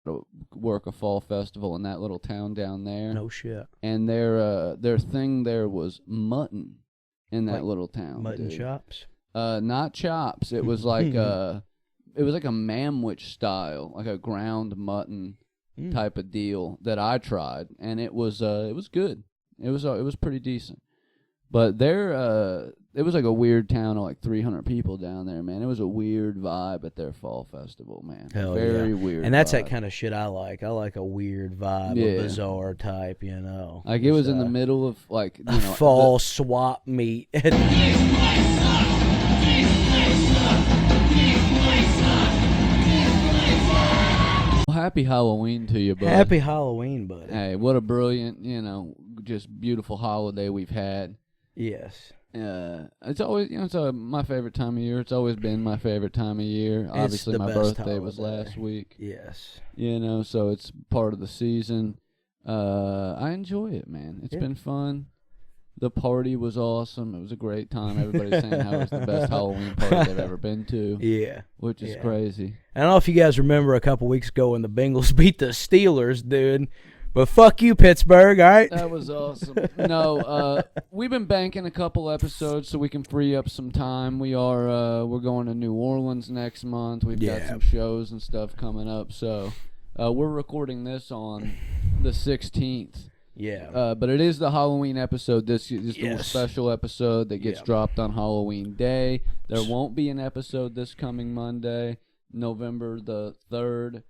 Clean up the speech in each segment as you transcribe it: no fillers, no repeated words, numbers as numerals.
to work a fall festival in that little town down there. No shit. And their thing there was mutton in that little town. Mutton dude. chops? Not chops. It was like a mamwich style, like a ground mutton type of deal that I tried, and it was good. It was pretty decent. But it was like a weird town of like 300 people down there, man. It was a weird vibe at their fall festival, man. Hell Very weird. And that's vibe. that kind of shit I like. I like a weird vibe, a bizarre type, you know. Like it was in the middle of like fall swap meet. Happy Halloween to you, bud. Happy Halloween, buddy. Hey, what a brilliant, just beautiful holiday we've had. Yes. It's always, it's my favorite time of year. It's always been my favorite time of year. Obviously, my birthday was last week. Yes. So it's part of the season. I enjoy it, man. It's been fun. The party was awesome. It was a great time. Everybody's saying how it was the best Halloween party they've ever been to. Yeah. Which is crazy. I don't know if you guys remember a couple weeks ago when the Bengals beat the Steelers, dude. But fuck you, Pittsburgh, all right? That was awesome. No, we've been banking a couple episodes so we can free up some time. We're going to New Orleans next month. We've got some shows and stuff coming up. So we're recording this on the 16th. Yeah. But it is the Halloween episode. This is a special episode that gets dropped on Halloween Day. There won't be an episode this coming Monday, November the 3rd.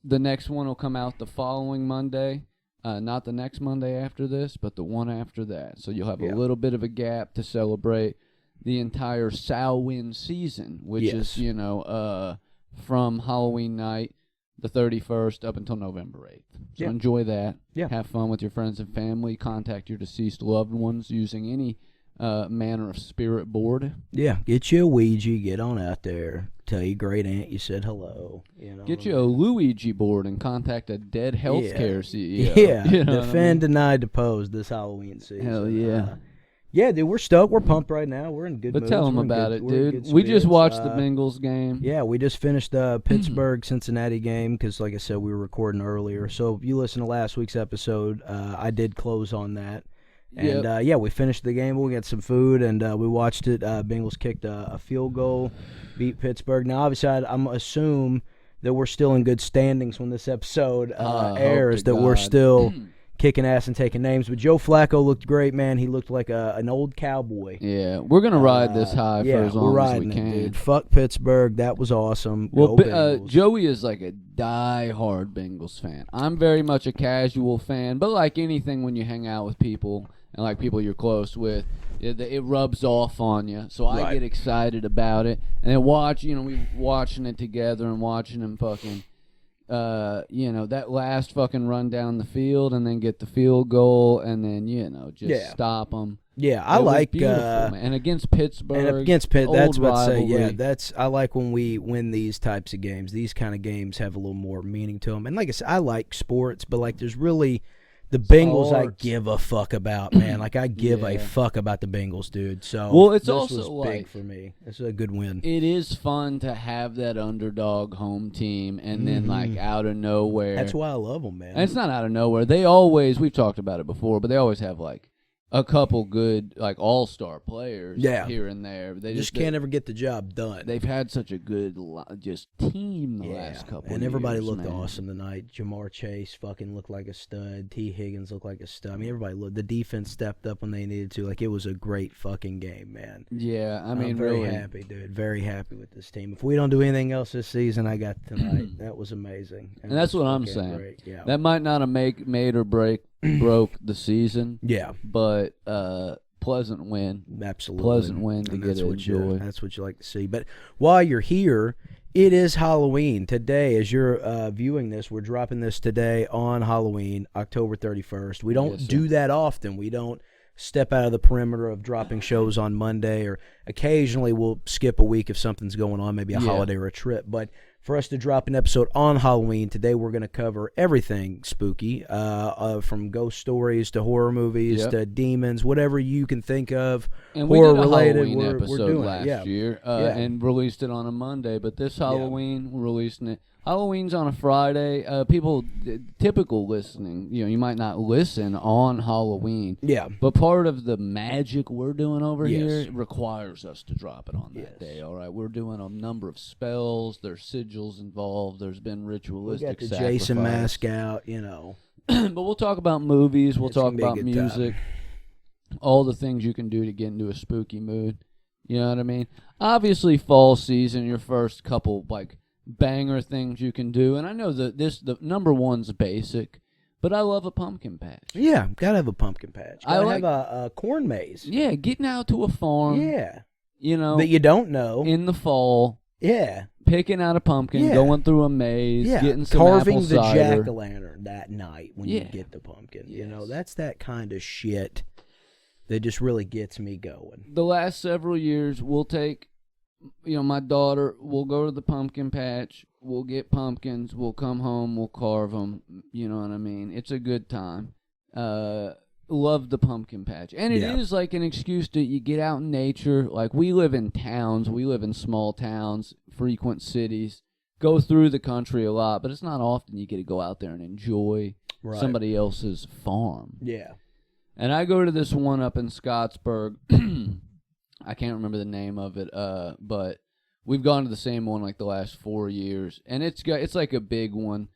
The next one will come out the following Monday. Not the next Monday after this, but the one after that. So you'll have a little bit of a gap to celebrate the entire Samhain season, which is, from Halloween night, the 31st, up until November 8th. So enjoy that. Yeah. Have fun with your friends and family. Contact your deceased loved ones using any manner of spirit board. Yeah, get you a Ouija, get on out there. Tell your great aunt you said hello. Get you a Luigi board and contact a dead healthcare CEO. Yeah, defend, deny, depose this Halloween season. Hell yeah. Yeah, dude, we're stoked. We're pumped right now. We're in good mood. But tell them about it, dude. We just watched the Bengals game. Yeah, we just finished the Pittsburgh-Cincinnati game because, like I said, we were recording earlier. So if you listen to last week's episode, I did close on that. And, we finished the game. We got some food, and we watched it. Bengals kicked a field goal, beat Pittsburgh. Now, obviously, I'm assume that we're still in good standings when this episode airs, that we're still kicking ass and taking names. But Joe Flacco looked great, man. He looked like an old cowboy. Yeah, we're going to ride this high for as long as we can. Dude. Fuck Pittsburgh. That was awesome. Well, Joey is like a die-hard Bengals fan. I'm very much a casual fan, but like anything when you hang out with people and like people you're close with, it rubs off on you. So I get excited about it. And then we watching it together and watching them fucking, that last fucking run down the field and then get the field goal and then, stop them. Yeah, I like beautiful, man. And against Pittsburgh. And against Pitt, that's what I say. Yeah, I like when we win these types of games. These kind of games have a little more meaning to them. And like I said, I like sports, but like there's really the Bengals I give a fuck about, man. Like I give a fuck about the Bengals, dude. So it's this also was big for me. It's a good win. It is fun to have that underdog home team, and then like out of nowhere. That's why I love them, man. And it's not out of nowhere. We've talked about it before, but they always have like a couple good like all-star players here and there. They just can't ever get the job done. They've had such a good team the last couple and years, everybody looked man. Awesome tonight. Jamar Chase fucking looked like a stud. T. Higgins looked like a stud. I mean, everybody looked. The defense stepped up when they needed to. Like, it was a great fucking game, man. Yeah, I mean, I'm very really happy, dude. Very happy with this team. If we don't do anything else this season, I got tonight. That was amazing. And that's what I'm saying. Great. Yeah. That might not have made or broke the season. Yeah. But pleasant win. Absolutely. Pleasant win to get to enjoy. That's what you like to see. But while you're here, it is Halloween. Today, as you're viewing this, we're dropping this today on Halloween, October 31st. We don't do that often. We don't step out of the perimeter of dropping shows on Monday, or occasionally we'll skip a week if something's going on, maybe a holiday or a trip. But for us to drop an episode on Halloween. Today we're going to cover everything spooky, from ghost stories to horror movies to demons, whatever you can think of. And we horror did a related. Halloween we're doing last year and released it on a Monday. But this Halloween, we're releasing it. Halloween's on a Friday. Typical listening, you might not listen on Halloween. Yeah. But part of the magic we're doing over here requires us to drop it on that day, all right? We're doing a number of spells. There's sigils involved. There's been ritualistic sacrifice. We got the sacrifice. Jason mask out, But we'll talk about movies. We'll talk about music. Time. All the things you can do to get into a spooky mood. You know what I mean? Obviously, fall season, your first couple, banger things you can do, and I know that the number one's basic, but I love a pumpkin patch. Yeah, gotta have a pumpkin patch. Gotta have a corn maze. Yeah, getting out to a farm. Yeah, that you don't know in the fall. Yeah, picking out a pumpkin, going through a maze, getting some carving apple the cider. jack-o'-lantern that night when you get the pumpkin. That's that kind of shit that just really gets me going. The last several years, we'll take. My daughter will go to the pumpkin patch. We'll get pumpkins. We'll come home. We'll carve them. You know what I mean? It's a good time. Love the pumpkin patch. And it is like an excuse to you get out in nature. Like, we live in towns. We live in small towns, frequent cities, go through the country a lot. But it's not often you get to go out there and enjoy somebody else's farm. Yeah. And I go to this one up in Scottsburg. I can't remember the name of it, but we've gone to the same one like the last 4 years, and it's like a big one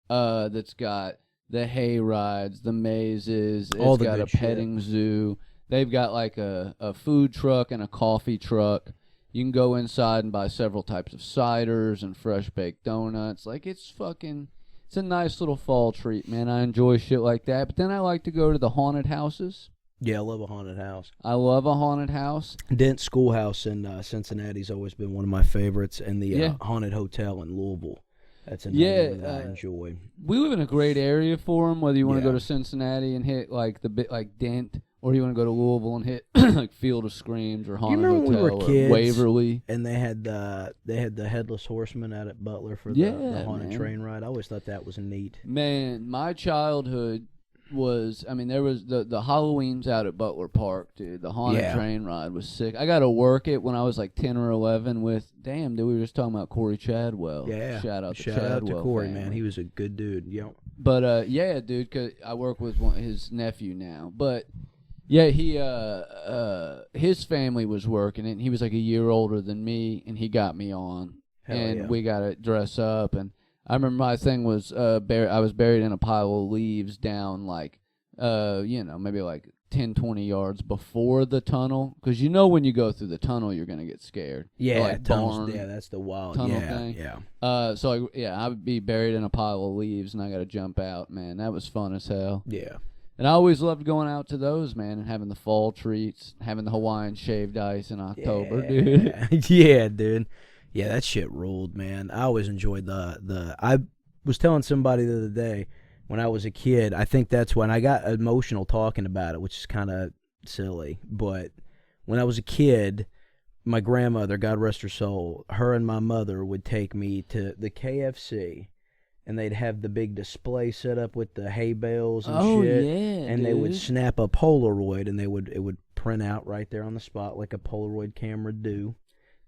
that's got the hay rides, the mazes, it's got a petting zoo. They've got like a food truck and a coffee truck. You can go inside and buy several types of ciders and fresh baked donuts. Like, it's a nice little fall treat, man. I enjoy shit like that. But then I like to go to the haunted houses. Yeah, I love a haunted house. I love a haunted house. Dent Schoolhouse in Cincinnati's always been one of my favorites, and the haunted hotel in Louisville. That's another one that I enjoy. We live in a great area for them. Whether you want to go to Cincinnati and hit like Dent, or you want to go to Louisville and hit like Field of Screams or Haunted Hotel when we were kids, or Waverly. And they had the Headless Horseman out at Butler for the haunted train ride. I always thought that was neat. Man, my childhood was, there was the Halloweens out at Butler Park, dude. The haunted train ride was sick. I got to work it when I was like 10 or 11 with, dude, we were just talking about Corey Chadwell. Yeah. Shout out to Corey, family. man. He was a good dude. Yep. But, dude, 'cause I work with his nephew now. But, yeah, he, his family was working it, and he was like a year older than me, and he got me on. We got to dress up, and I remember my thing was I was buried in a pile of leaves down maybe like 10, 20 yards before the tunnel. Because when you go through the tunnel, you're going to get scared. Yeah, tunnels, that's the wild tunnel thing. Yeah. So I would be buried in a pile of leaves, and I got to jump out, man. That was fun as hell. Yeah. And I always loved going out to those, man, and having the fall treats, having the Hawaiian shaved ice in October, dude. Yeah, dude. Yeah, that shit ruled, man. I always enjoyed the. I was telling somebody the other day, when I was a kid, I think that's when I got emotional talking about it, which is kind of silly. But when I was a kid, my grandmother, God rest her soul, her and my mother would take me to the KFC, and they'd have the big display set up with the hay bales and shit. And they would snap a Polaroid, and it would print out right there on the spot like a Polaroid camera do.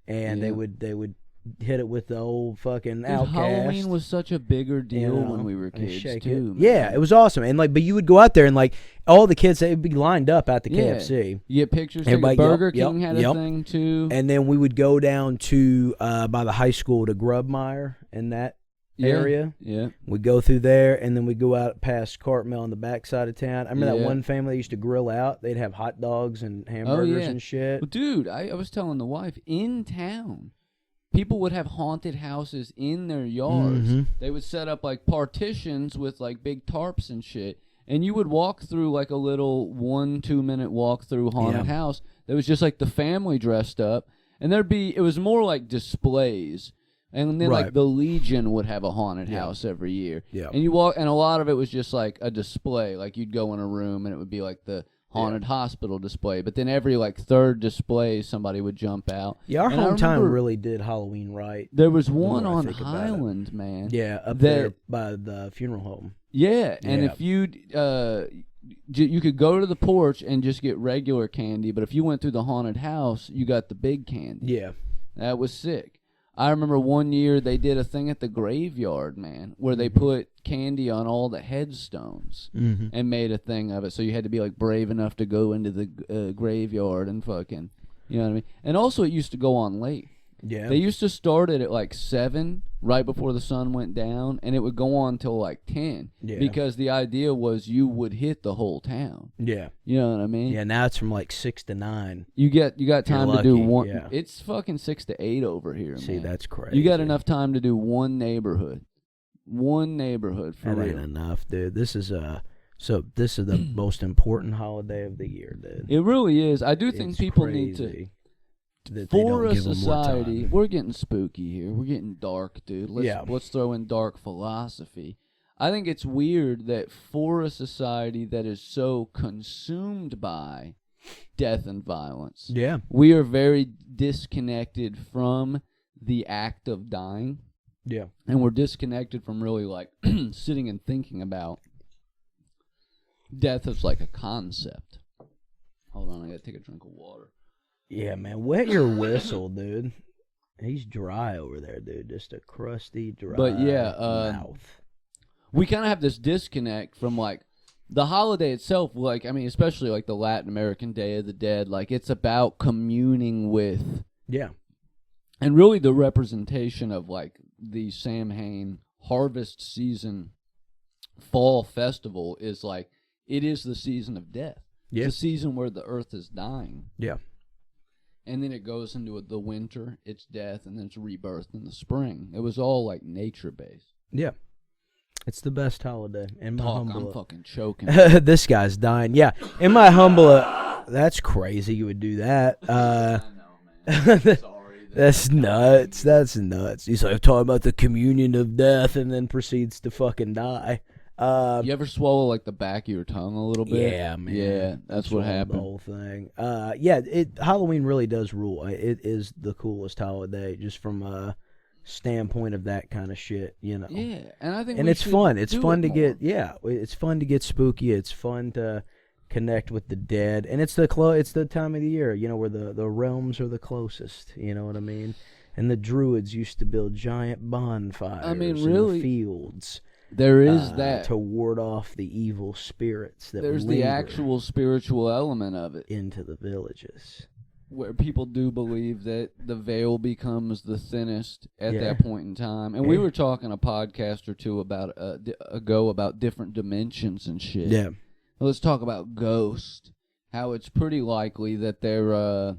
And they would hit it with the old fucking Outcast. Halloween was such a bigger deal when we were kids too. Yeah, it was awesome. And but you would go out there and all the kids, they'd be lined up at the KFC. You get pictures. Burger King had a thing too. And then we would go down to by the high school to Grubmeyer and that area. Yeah. We'd go through there, and then we'd go out past Cartmel on the backside of town. I remember that one family that used to grill out. They'd have hot dogs and hamburgers and shit. Well, dude, I was telling the wife, in town, people would have haunted houses in their yards. Mm-hmm. They would set up like partitions with like big tarps and shit. And you would walk through like a little 1-2 minute walk through haunted house that was just like the family dressed up. And it was more like displays. And then, like, the Legion would have a haunted house every year. Yeah. And you walk, and a lot of it was just, like, a display. Like, you'd go in a room, and it would be, like, the haunted hospital display. But then every like third display, somebody would jump out. Yeah, our hometown really did Halloween right. There was one on Highland, man. Yeah, up there by the funeral home. Yeah, and if you you could go to the porch and just get regular candy, but if you went through the haunted house, you got the big candy. Yeah. That was sick. I remember one year they did a thing at the graveyard, man, where they put candy on all the headstones and made a thing of it. So you had to be like brave enough to go into the graveyard and fucking, you know what I mean? And also it used to go on late. Yeah. They used to start it at like 7, right before the sun went down, and it would go on till like 10. Yeah. Because the idea was you would hit the whole town. Yeah. You know what I mean? Yeah, now it's from like 6 to 9. You got time to do one. Yeah. It's fucking 6 to 8 over here, man. See, that's crazy. You got enough time to do one neighborhood. One neighborhood for that real. Ain't enough, dude. This is the most important holiday of the year, dude. It really is. I do think people need to. For a society, we're getting spooky here. We're getting dark, dude. Let's throw in dark philosophy. I think it's weird that for a society that is so consumed by death and violence, we are very disconnected from the act of dying. Yeah. And we're disconnected from really like sitting and thinking about death as like a concept. Hold on, I gotta take a drink of water. Yeah, man. Wet your whistle, dude. He's dry over there, dude. Just a crusty, dry mouth. We kind of have this disconnect from, like, the holiday itself. Like, I mean, especially, like, the Latin American Day of the Dead. Like, it's about communing with... Yeah. And really the representation of, like, the Samhain harvest season fall festival is, like, it is the season of death. Yeah. It's the season where the earth is dying. Yeah. And then it goes into the winter, it's death, and then it's rebirth in the spring. It was all, like, nature-based. Yeah. It's the best holiday. In my humble... I'm fucking choking. This guy's dying. Yeah. In my humble... that's crazy you would do that. I know, man. Sorry. That's nuts. That's nuts. He's like talking about the communion of death and then proceeds to fucking die. You ever swallow like the back of your tongue a little bit? Yeah, man. Yeah, that's what happened. The whole thing. Halloween really does rule. It is the coolest holiday, just from a standpoint of that kind of shit, you know. Yeah, and I think it's fun. It's fun to get. Yeah, it's fun to get spooky. It's fun to connect with the dead, and it's the time of the year, you know, where the realms are the closest. You know what I mean? And the druids used to build giant bonfires. really, in the fields. There is that to ward off the evil spirits that there's the actual spiritual element of it into the villages, where people do believe that the veil becomes the thinnest at that point in time. And we were talking a podcast or two ago about different dimensions and shit. Yeah. Let's talk about ghosts. How it's pretty likely that they're,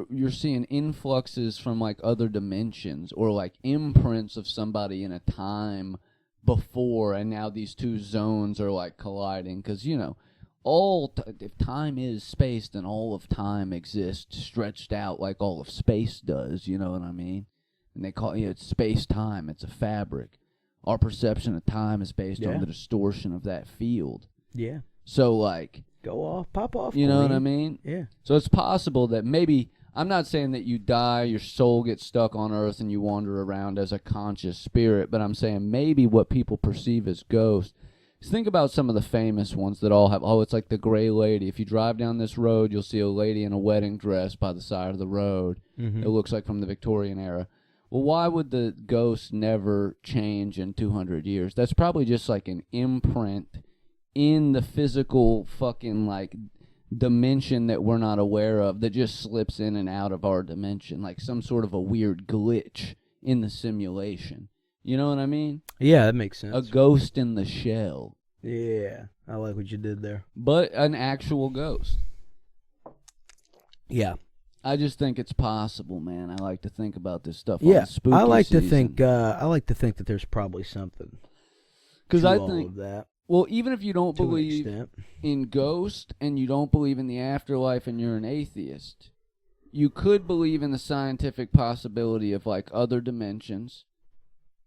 you're seeing influxes from like other dimensions or like imprints of somebody in a time before, and now these two zones are like colliding because if time is space, then all of time exists stretched out like all of space does. You know what I mean? And they call it's space-time. It's a fabric. Our perception of time is based on the distortion of that field. Yeah. So like. Go off, pop off. You know what I mean? Yeah. So it's possible that maybe, I'm not saying that you die, your soul gets stuck on Earth and you wander around as a conscious spirit, but I'm saying maybe what people perceive as ghosts. Think about some of the famous ones that all have, it's like the gray lady. If you drive down this road, you'll see a lady in a wedding dress by the side of the road. Mm-hmm. It looks like from the Victorian era. Well, why would the ghost never change in 200 years? That's probably just like an imprint in the physical fucking like dimension that we're not aware of that just slips in and out of our dimension, like some sort of a weird glitch in the simulation. You know what I mean? Yeah, that makes sense. A ghost in the shell. Yeah, I like what you did there. But an actual ghost. Yeah. I just think it's possible, man. I like to think about this stuff. Yeah, on spooky I like season. to think. I like to think that there's probably something. Because I all think of that. Well, even if you don't to believe in ghosts and you don't believe in the afterlife and you're an atheist, you could believe in the scientific possibility of like other dimensions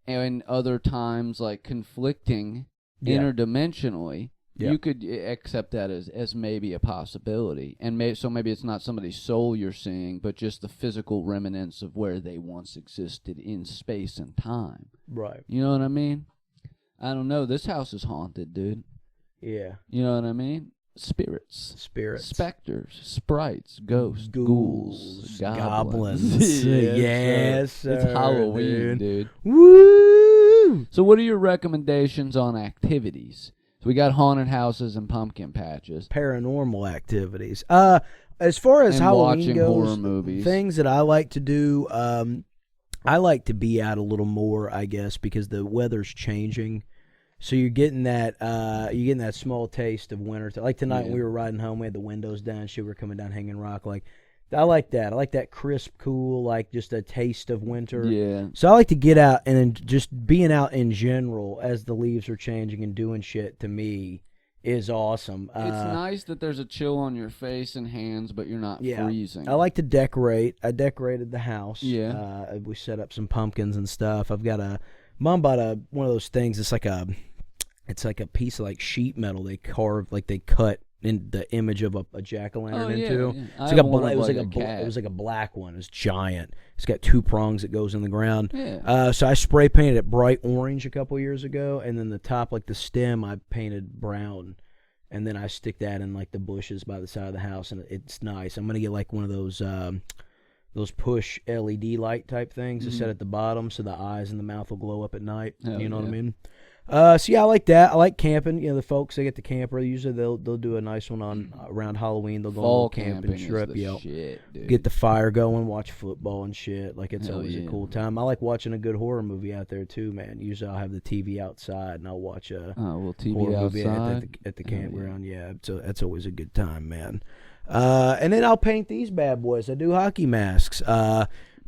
and other times like conflicting interdimensionally. You could accept that as maybe a possibility, and maybe it's not somebody's soul you're seeing, but just the physical remnants of where they once existed in space and time. Right. You know what I mean? I don't know. This house is haunted, dude. Yeah. You know what I mean? Spirits, specters, sprites, ghosts, ghouls, goblins. Yes, sir, it's Halloween, dude. Woo! So what are your recommendations on activities? So we got haunted houses and pumpkin patches. Paranormal activities. As far as and Halloween watching goes, horror movies. Things that I like to do, I like to be out a little more, I guess, because the weather's changing. So you're getting that small taste of winter. Like tonight when we were riding home, we had the windows down, shit, we were coming down Hanging Rock. Like, I like that. I like that crisp, cool, like just a taste of winter. Yeah. So I like to get out, and just being out in general as the leaves are changing and doing shit, to me, is awesome. It's nice that there's a chill on your face and hands, but you're not freezing. I like to decorate. I decorated the house. Yeah. We set up some pumpkins and stuff. Mom bought one of those things. It's like a piece of like sheet metal they carved, like they cut in the image of a jack-o'-lantern into. Yeah. It's it was like a black one. It's giant. It's got 2 prongs that goes in the ground. Yeah. So I spray painted it bright orange a couple years ago, and then the top, like the stem, I painted brown, and then I stick that in like the bushes by the side of the house, and it's nice. I'm gonna get like one of those push LED light type things to set at the bottom, so the eyes and the mouth will glow up at night. You know what I mean? So yeah, I like that. I like camping. You know, the folks they get the camper. Usually they'll do a nice one around Halloween. They'll go on a camping trip. Get the fire going, watch football and shit. Like it's always a cool time. I like watching a good horror movie out there too, man. Usually I'll have the TV outside and I'll watch a TV horror movie at the campground. Yeah, so that's always a good time, man. And then I'll paint these bad boys. I do hockey masks.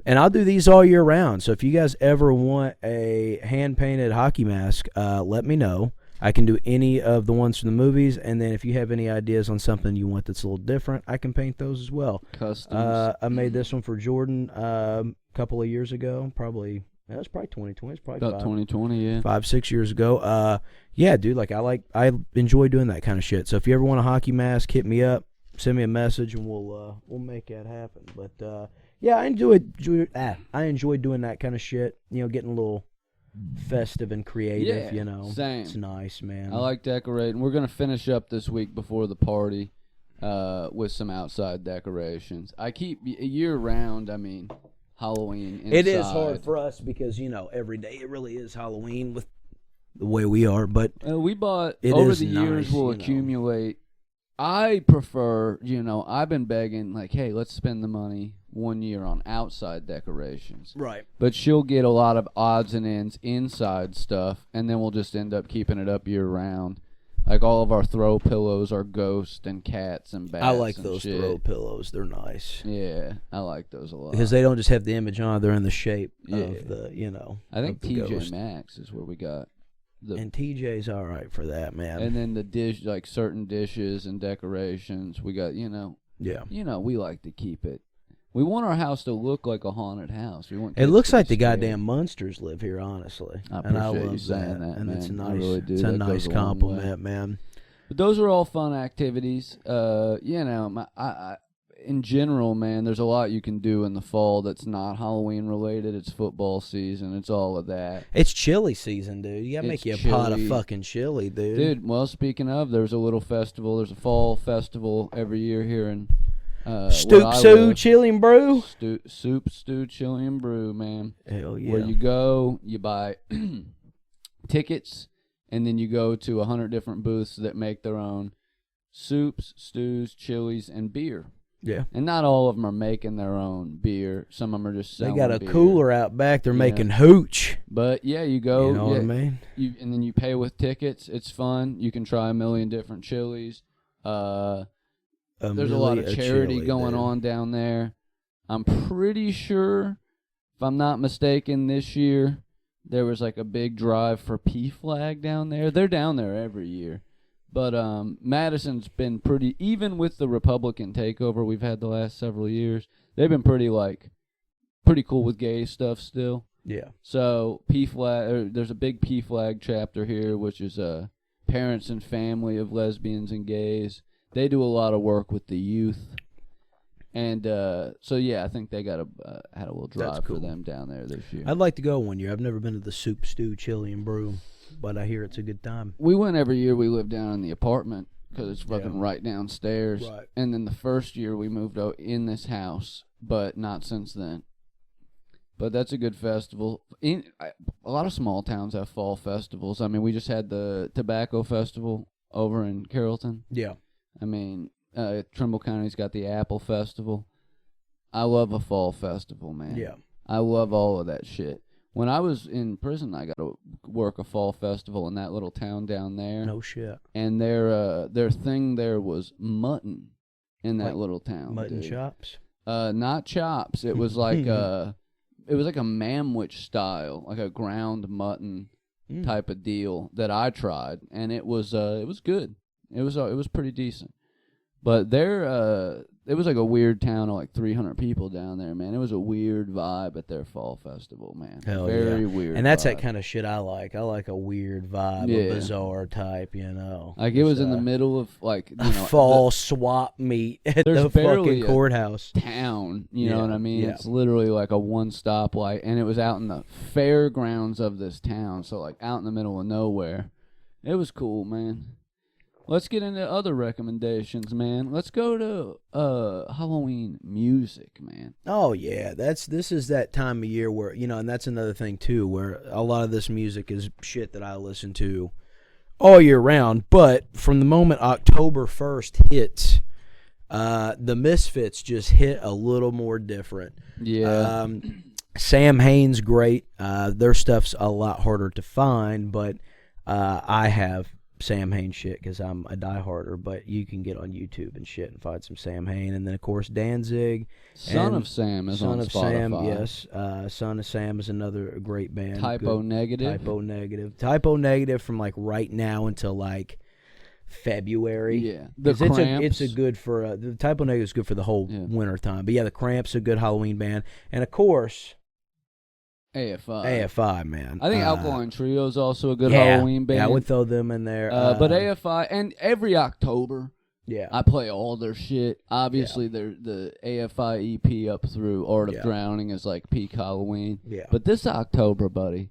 And I'll do these all year round. So if you guys ever want a hand-painted hockey mask, let me know. I can do any of the ones from the movies. And then if you have any ideas on something you want that's a little different, I can paint those as well. Customs. I made this one for Jordan a couple of years ago. That was probably 2020. It's probably about 2020, yeah. 5-6 years ago. Yeah, dude, I enjoy doing that kind of shit. So if you ever want a hockey mask, hit me up. Send me a message, and we'll make that happen. But yeah, I enjoy doing that kind of shit. You know, getting a little festive and creative. Yeah, you know, same. It's nice, man. I like decorating. We're gonna finish up this week before the party with some outside decorations. I keep year round. I mean, Halloween inside. It is hard for us because every day it really is Halloween with the way we are. But we bought over the years. We'll accumulate. I prefer, I've been begging, like, hey, let's spend the money one year on outside decorations. Right. But she'll get a lot of odds and ends inside stuff, and then we'll just end up keeping it up year round. Like, all of our throw pillows are ghosts and cats and bats. I like and those shit. throw pillows. They're nice. Yeah, I like those a lot. Because they don't just have the image on, they're in the shape of the, I think TJ ghost. Maxx is where we got. And TJ's all right for that, man. And then the dish, like certain dishes and decorations, we got, Yeah. We like to keep it. We want our house to look like a haunted house. We want. It looks like the goddamn monsters live here, honestly. I appreciate you saying that, and man. it's a nice, I really do. It's a that nice compliment, man. But those are all fun activities. In general, man, there's a lot you can do in the fall that's not Halloween related. It's football season. It's all of that. It's chili season, dude. You gotta make you a pot of fucking chili, dude. Dude, well, speaking of, there's a little festival. There's a fall festival every year here in Stoop Stew Chili and Brew. Soup Stew Chili and Brew, man. Hell yeah. Where you go, you buy tickets, and then you go to 100 different booths that make their own soups, stews, chilies, and beer. Yeah. And not all of them are making their own beer. Some of them are just selling beer. They got a beer. Cooler out back. They're making hooch. But, yeah, you go. You know what I mean? And then you pay with tickets. It's fun. You can try a million different chilies. There's a lot of charity going on down there. I'm pretty sure, if I'm not mistaken, this year there was like a big drive for PFLAG down there. They're down there every year. But Madison's been pretty, even with the Republican takeover we've had the last several years, they've been pretty cool with gay stuff still. Yeah. So there's a big PFLAG chapter here, which is parents and family of lesbians and gays. They do a lot of work with the youth. And so, yeah, I think they got had a little drive for them down there this year. I'd like to go one year. I've never been to the Soup, Stew, Chili, and Brew, but I hear it's a good time. We went every year. We lived down in the apartment because it's fucking right downstairs. Right. And then the first year we moved out in this house, but not since then. But that's a good festival. A lot of small towns have fall festivals. I mean, we just had the Tobacco Festival over in Carrollton. Yeah. I mean, Trimble County's got the Apple Festival. I love a fall festival, man. Yeah. I love all of that shit. When I was in prison, I got to work a fall festival in that little town down there. No shit. And their thing there was mutton in that little town. Mutton dude. chops? Not chops. It was like a mamwich style, like a ground mutton type of deal that I tried, and it was good. It was pretty decent. But it was like a weird town of like 300 people down there, man. It was a weird vibe at their fall festival, man. Hell Very weird. And that's vibe. that kind of shit I like. I like a weird vibe, a bizarre type, you know. Like it was in the middle of like fall swap meet at the fucking courthouse town. You know what I mean? It's literally like a one stoplight, and it was out in the fairgrounds of this town, so like out in the middle of nowhere. It was cool, man. Let's get into other recommendations, man. Let's go to Halloween music, man. Oh yeah, this is that time of year where, you know, and that's another thing too, where a lot of this music is shit that I listen to all year round. But from the moment October 1st hits, the Misfits just hit a little more different. Yeah. Sam Hain's great. Their stuff's a lot harder to find, but I have Sam Hain shit because I'm a dieharder, but you can get on YouTube and shit and find some Sam Hain. And then, of course, Danzig. Son of Sam is on Spotify. Sam, yes. Son of Sam is another great band. Typo Negative. Typo Negative from, like, right now until, like, February. Yeah. The Cramps. It's a good for, the Typo Negative is good for the whole winter time. But, yeah, the Cramps are a good Halloween band. And, of course, AFI, man. I think Alkaline Trio is also a good Halloween band. Yeah, I would throw them in there. But AFI, and every October, I play all their shit. Obviously, the AFI EP up through Art of Drowning is like peak Halloween. Yeah. But this October, buddy,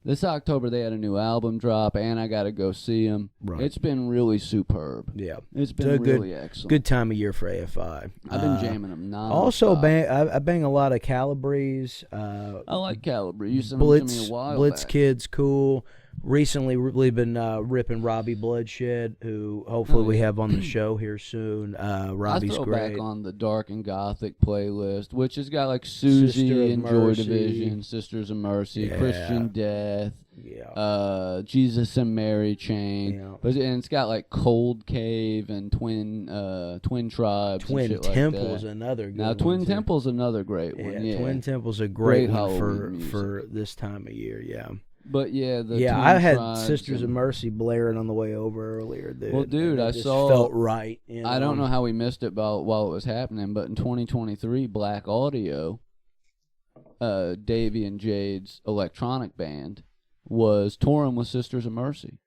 they had a new album drop, and I got to go see them. Right. It's been really superb. Yeah. It's been really excellent. Good time of year for AFI. I've been jamming them non-stop. Also, I bang a lot of Calibres. I like Calibre. You sent them to me a while Blitz back. Kid's cool. Recently, we've been ripping Robbie Bloodshed, who hopefully we have on the show here soon. Robbie's I throw great. back on the Dark and Gothic playlist, which has got like Susie and Joy Division, Sisters of Mercy, Christian Death, Jesus and Mary Chain, and it's got like Cold Cave and Twin Tribes. Twin and shit Temple's like that. another good now one. Twin too. Temple's another great one. Yeah, Twin Temple's a great one Halloween for this time of year. Yeah. But yeah, I had Sisters of Mercy blaring on the way over earlier, dude. Well, dude, I saw. Felt right. You know? I don't know how we missed it while it was happening, but in 2023, Black Audio, Davey and Jade's electronic band, was touring with Sisters of Mercy.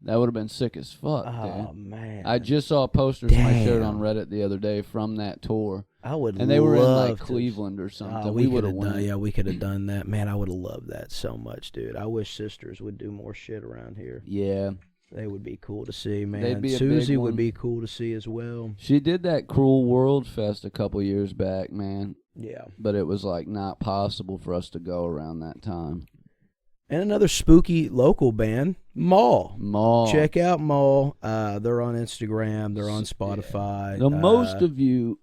That would have been sick as fuck, dude. Oh man! I just saw posters in my shirt on Reddit the other day from that tour. I would, and they were in like Cleveland or something. We would have won. Yeah, we could have done that, man. I would have loved that so much, dude. I wish Sisters would do more shit around here. Yeah, they would be cool to see, man. They'd be Susie a big one. Would be cool to see as well. She did that Cruel World Fest a couple years back, man. Yeah, but it was like not possible for us to go around that time. And another spooky local band, Maul. Check out Maul. They're on Instagram. They're on Spotify. Yeah. Most of you,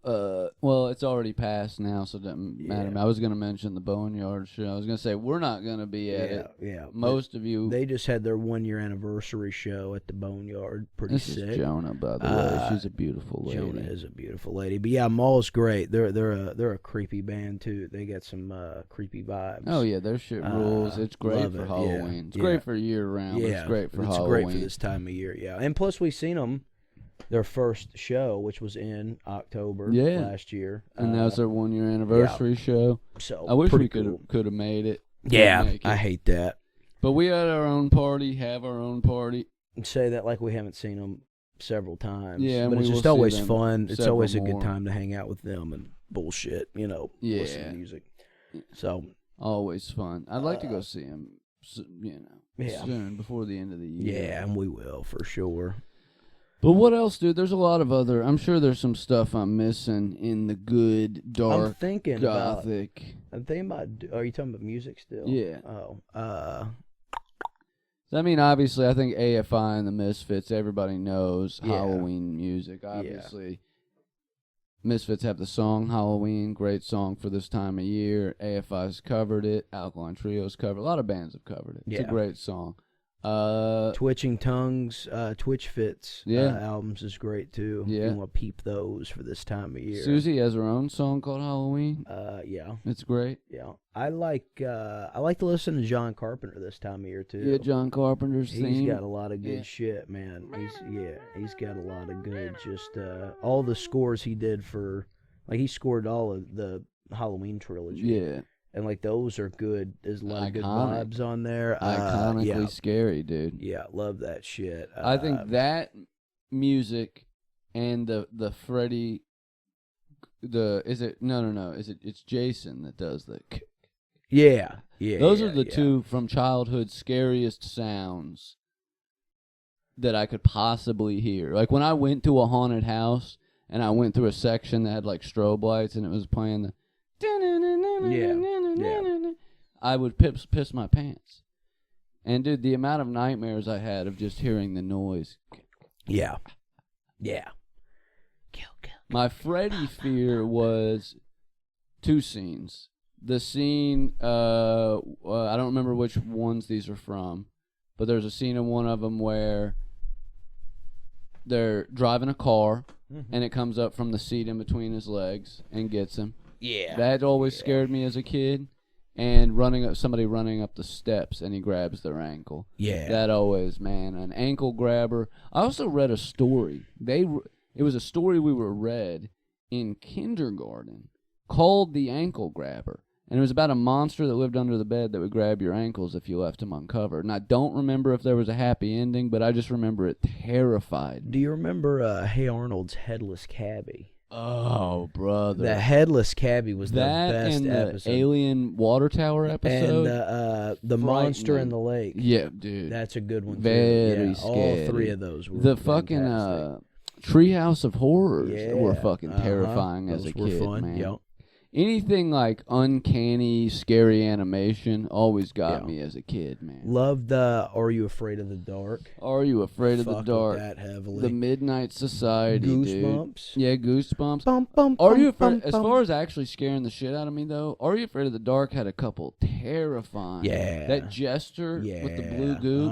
well, it's already passed now, so it doesn't matter. I was going to mention the Boneyard show. I was going to say, we're not going to be at it. Yeah. Most of you. They just had their 1-year anniversary show at the Boneyard. Pretty sick. This is Jonah, by the way. She's a beautiful lady. Jonah is a beautiful lady. But yeah, Maul's great. They're a creepy band, too. They got some creepy vibes. Oh, yeah, their shit rules. It's great for Halloween. It's great for year-round. Yeah. It's great for Halloween. It's great for this time of year, And plus, we seen them, their first show, which was in October last year. And that was their 1-year anniversary show. So I wish we could have made it. Yeah, I hate that. But we had our own party, have our own party. say that like we haven't seen them several times. Yeah, but and it's we just will see always them fun. It's several always a more. good time to hang out with them and bullshit, listen to music. So always fun. I'd like to go see him, soon, before the end of the year. Yeah, and we will for sure. But what else, dude? There's a lot of other. I'm sure there's some stuff I'm missing in the good, dark, I'm thinking gothic. about. Are you talking about music still? Yeah. Oh. I mean, obviously, I think AFI and the Misfits, everybody knows Halloween music. Obviously, Misfits have the song Halloween, great song for this time of year. AFI's covered it. Alkaline Trio's covered it. A lot of bands have covered it. It's a great song. Twitching Tongues, Twitch Fits albums is great too. Yeah. If you want to peep those for this time of year. Susie has her own song called Halloween. Yeah. It's great. Yeah. I like to listen to John Carpenter this time of year too. Yeah, John Carpenter's theme. He's got a lot of good shit, man. He's got a lot of good all the scores he did for he scored all of the Halloween trilogy. Yeah. And those are good. There's a lot of good vibes on there. Iconically scary, dude. Yeah, love that shit. I think that music and the Freddy, it's Jason that does the. Yeah. Those are the two from childhood scariest sounds that I could possibly hear. Like when I went to a haunted house and I went through a section that had strobe lights and it was playing the. I would piss my pants. And dude, the amount of nightmares I had of just hearing the noise. Yeah. Kill. My Freddy fear was two scenes. The scene, I don't remember which ones these are from, but there's a scene in one of them where they're driving a car and it comes up from the seat in between his legs and gets him. Yeah. That always scared me as a kid. And somebody running up the steps and he grabs their ankle. Yeah. That always, man, an ankle grabber. I also read a story. It was a story we were read in kindergarten called The Ankle Grabber. And it was about a monster that lived under the bed that would grab your ankles if you left him uncovered. And I don't remember if there was a happy ending, but I just remember it terrified me. Do you remember Hey Arnold's Headless Cabbie? Oh, brother. The Headless Cabbie was the best and episode. The Alien Water Tower episode. And the Monster in the Lake. Yeah, dude. That's a good one, too. Very scary. All three of those were fucking Treehouse of Horrors were fucking terrifying as a kid, man. Yep. Anything uncanny, scary animation always got me as a kid, man. Loved Are You Afraid of the Dark? Are You Afraid of the Dark? That heavily. The Midnight Society, Goosebumps. Dude. Yeah, Goosebumps. Bum, bum, Are You bum, Afraid? As far as actually scaring the shit out of me, though, Are You Afraid of the Dark had a couple terrifying. Yeah. That jester with the blue goop,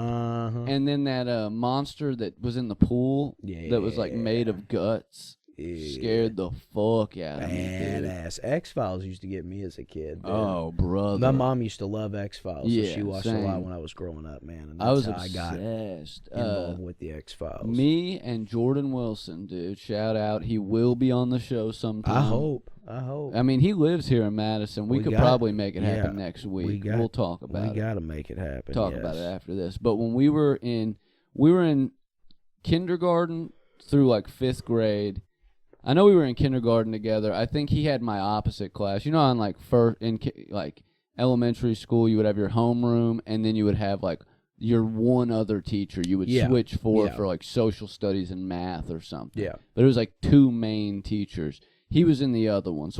and then that monster that was in the pool that was made of guts. Scared the fuck out of me. Badass. X-Files used to get me as a kid. Dude. Oh, brother. My mom used to love X-Files, so she watched same. a lot when I was growing up, man. And I was how obsessed. I got involved with the X-Files. Me and Jordan Wilson, dude. Shout out. He will be on the show sometime. I hope. I mean, he lives here in Madison. We could probably make it happen next week. We'll talk about it. We got to make it happen. Talk about it after this. But when we were in kindergarten through 5th grade. I know we were in kindergarten together. I think he had my opposite class. You know, in elementary school, you would have your homeroom, and then you would have your one other teacher you would switch for social studies and math or something. Yeah. But it was two main teachers. He was in the other one.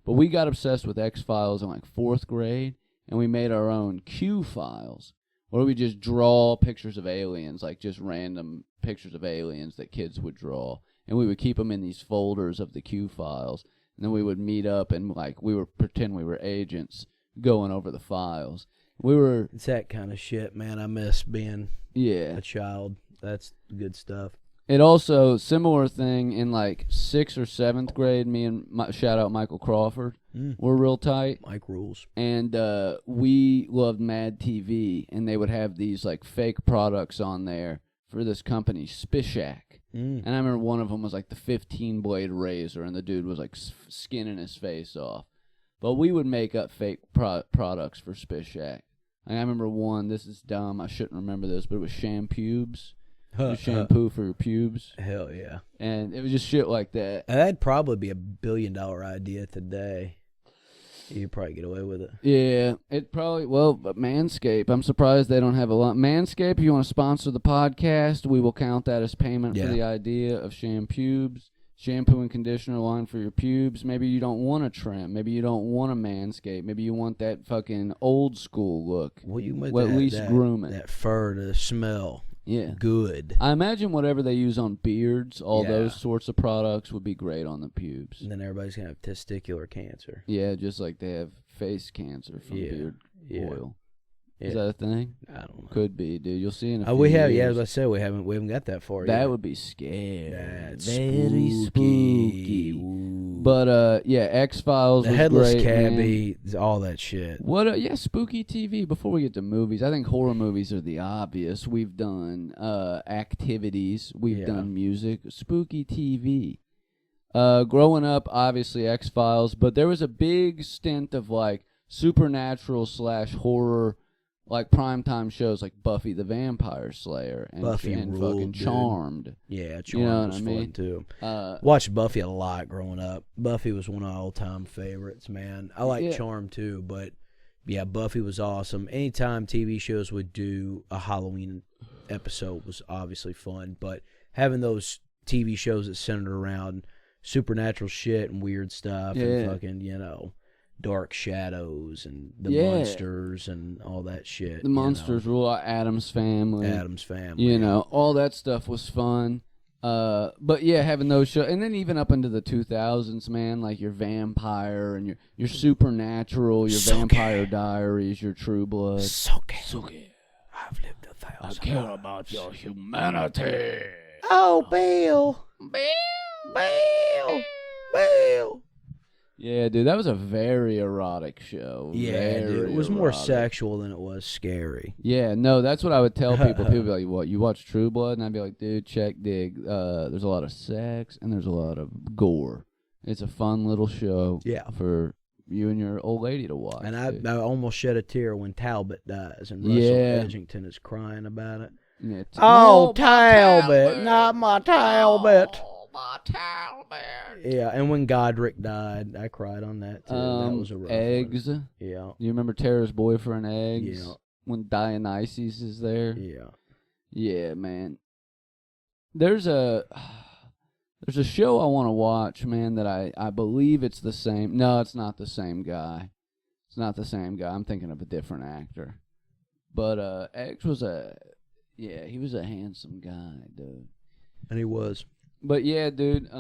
But we got obsessed with X-Files in 4th grade, and we made our own Q files where we just draw pictures of aliens, just random pictures of aliens that kids would draw. And we would keep them in these folders of the Q files. And then we would meet up and we would pretend we were agents going over the files. It's that kind of shit, man. I miss being a child. That's good stuff. It also, similar thing in 6th or 7th grade, me and shout out Michael Crawford, were real tight. Mike rules. And we loved Mad TV. And they would have these fake products on there for this company, Spishak. And I remember one of them was the 15-blade razor, and the dude was skinning his face off. But we would make up fake products for Spishak. I remember one, this is dumb, I shouldn't remember this, but it was Shampubes. your shampoo for your pubes. Hell yeah. And it was just shit like that. That'd probably be $1 billion idea today. You'd probably get away with it. Yeah, it probably, but Manscaped, I'm surprised they don't have a lot. Manscaped, if you want to sponsor the podcast, we will count that as payment for the idea of shampoo and conditioner line for your pubes. Maybe you don't want a trim. Maybe you don't want a Manscaped. Maybe you want that fucking old school look. Well, you might at least groom it. That fur to smell. Yeah. Good. I imagine whatever they use on beards, all those sorts of products would be great on the pubes. And then everybody's going to have testicular cancer. Yeah, just like they have face cancer from beard oil. Yeah. Is that a thing? I don't know. Could be, dude. You'll see in a few we have. years. Yeah, as I said, we haven't got that far yet. That would be scary. That's very spooky. Ooh. But X-Files. The was headless great, cabbie, all that shit. What? Spooky TV. Before we get to movies, I think horror movies are the obvious. We've done activities. We've done music. Spooky TV. Growing up, obviously X-Files, but there was a big stint of like supernatural / horror. Like primetime shows like Buffy the Vampire Slayer and ruled, fucking Charmed. Yeah, Charmed you know was fun too. Watched Buffy a lot growing up. Buffy was one of my all-time favorites, man. I like Charmed too, but yeah, Buffy was awesome. Anytime TV shows would do a Halloween episode was obviously fun, but having those TV shows that centered around supernatural shit and weird stuff and fucking, dark shadows and the monsters and all that shit. The monsters rule. Addams Family. All that stuff was fun. But yeah, having those shows, and then even up into the 2000s, man, like your vampire and your supernatural, your Vampire Diaries, your True Blood. Suke. I've lived 1,000 I care about your humanity. Oh, Bill. Yeah, dude, that was a very erotic show. Yeah, dude, it was more sexual than it was scary. Yeah, no, that's what I would tell people. People would be like, what, you watch True Blood? And I'd be like, dude, check, dig. There's a lot of sex and there's a lot of gore. It's a fun little show for you and your old lady to watch. And I almost shed a tear when Talbot dies and Russell Edgington is crying about it. Yeah, Talbot, not my Talbot. My Talbot. Yeah, and when Godric died, I cried on that too. That was a rough Eggs. one. Yeah. You remember Tara's boyfriend, Eggs? Yeah. When Dionysus is there? Yeah. Yeah, man. There's a show I want to watch, man, that I believe it's the same. No, it's not the same guy. It's not the same guy. I'm thinking of a different actor. But Eggs was he was a handsome guy, dude. And he was. But yeah, dude,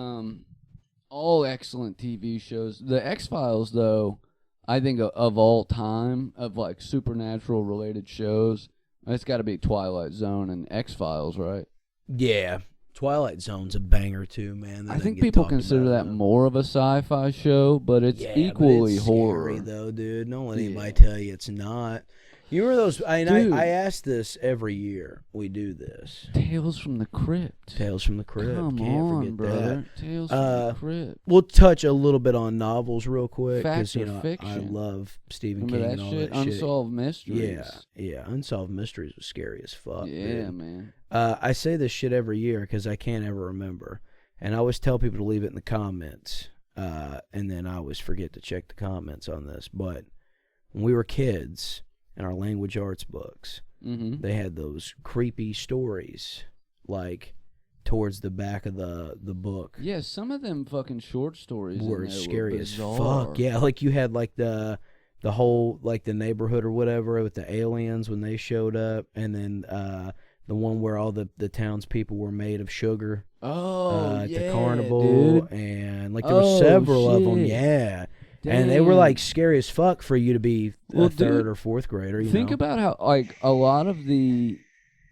all excellent TV shows. The X-Files, though, I think of all time, of like supernatural related shows, it's got to be Twilight Zone and X-Files, right? Yeah. Twilight Zone's a banger too, man. I think people consider that more of a sci-fi show, but it's equally horror. Scary, though, dude. Don't let anybody tell you it's not. You remember those? I ask this every year. We do this. Tales from the Crypt. Tales from the Crypt. Come Can't on, forget brother. that. Tales from the Crypt. We'll touch a little bit on novels real quick. Fact or fiction? I love Stephen King and all that shit. Unsolved Mysteries. Yeah. Unsolved Mysteries was scary as fuck. Yeah, dude. Man. I say this shit every year because I can't ever remember. And I always tell people to leave it in the comments. And then I always forget to check the comments on this. But when we were kids, in our language arts books, they had those creepy stories, like, towards the back of the book. Yeah, some of them fucking short stories were scary as fuck. Yeah, like you had, like, the whole, like, the neighborhood or whatever with the aliens when they showed up, and then the one where all the townspeople were made of sugar. At the carnival, dude. And, like, there were several of them, yeah. Damn. And they were, like, scary as fuck for you to be a third or fourth grader. Think about how, like, a lot of the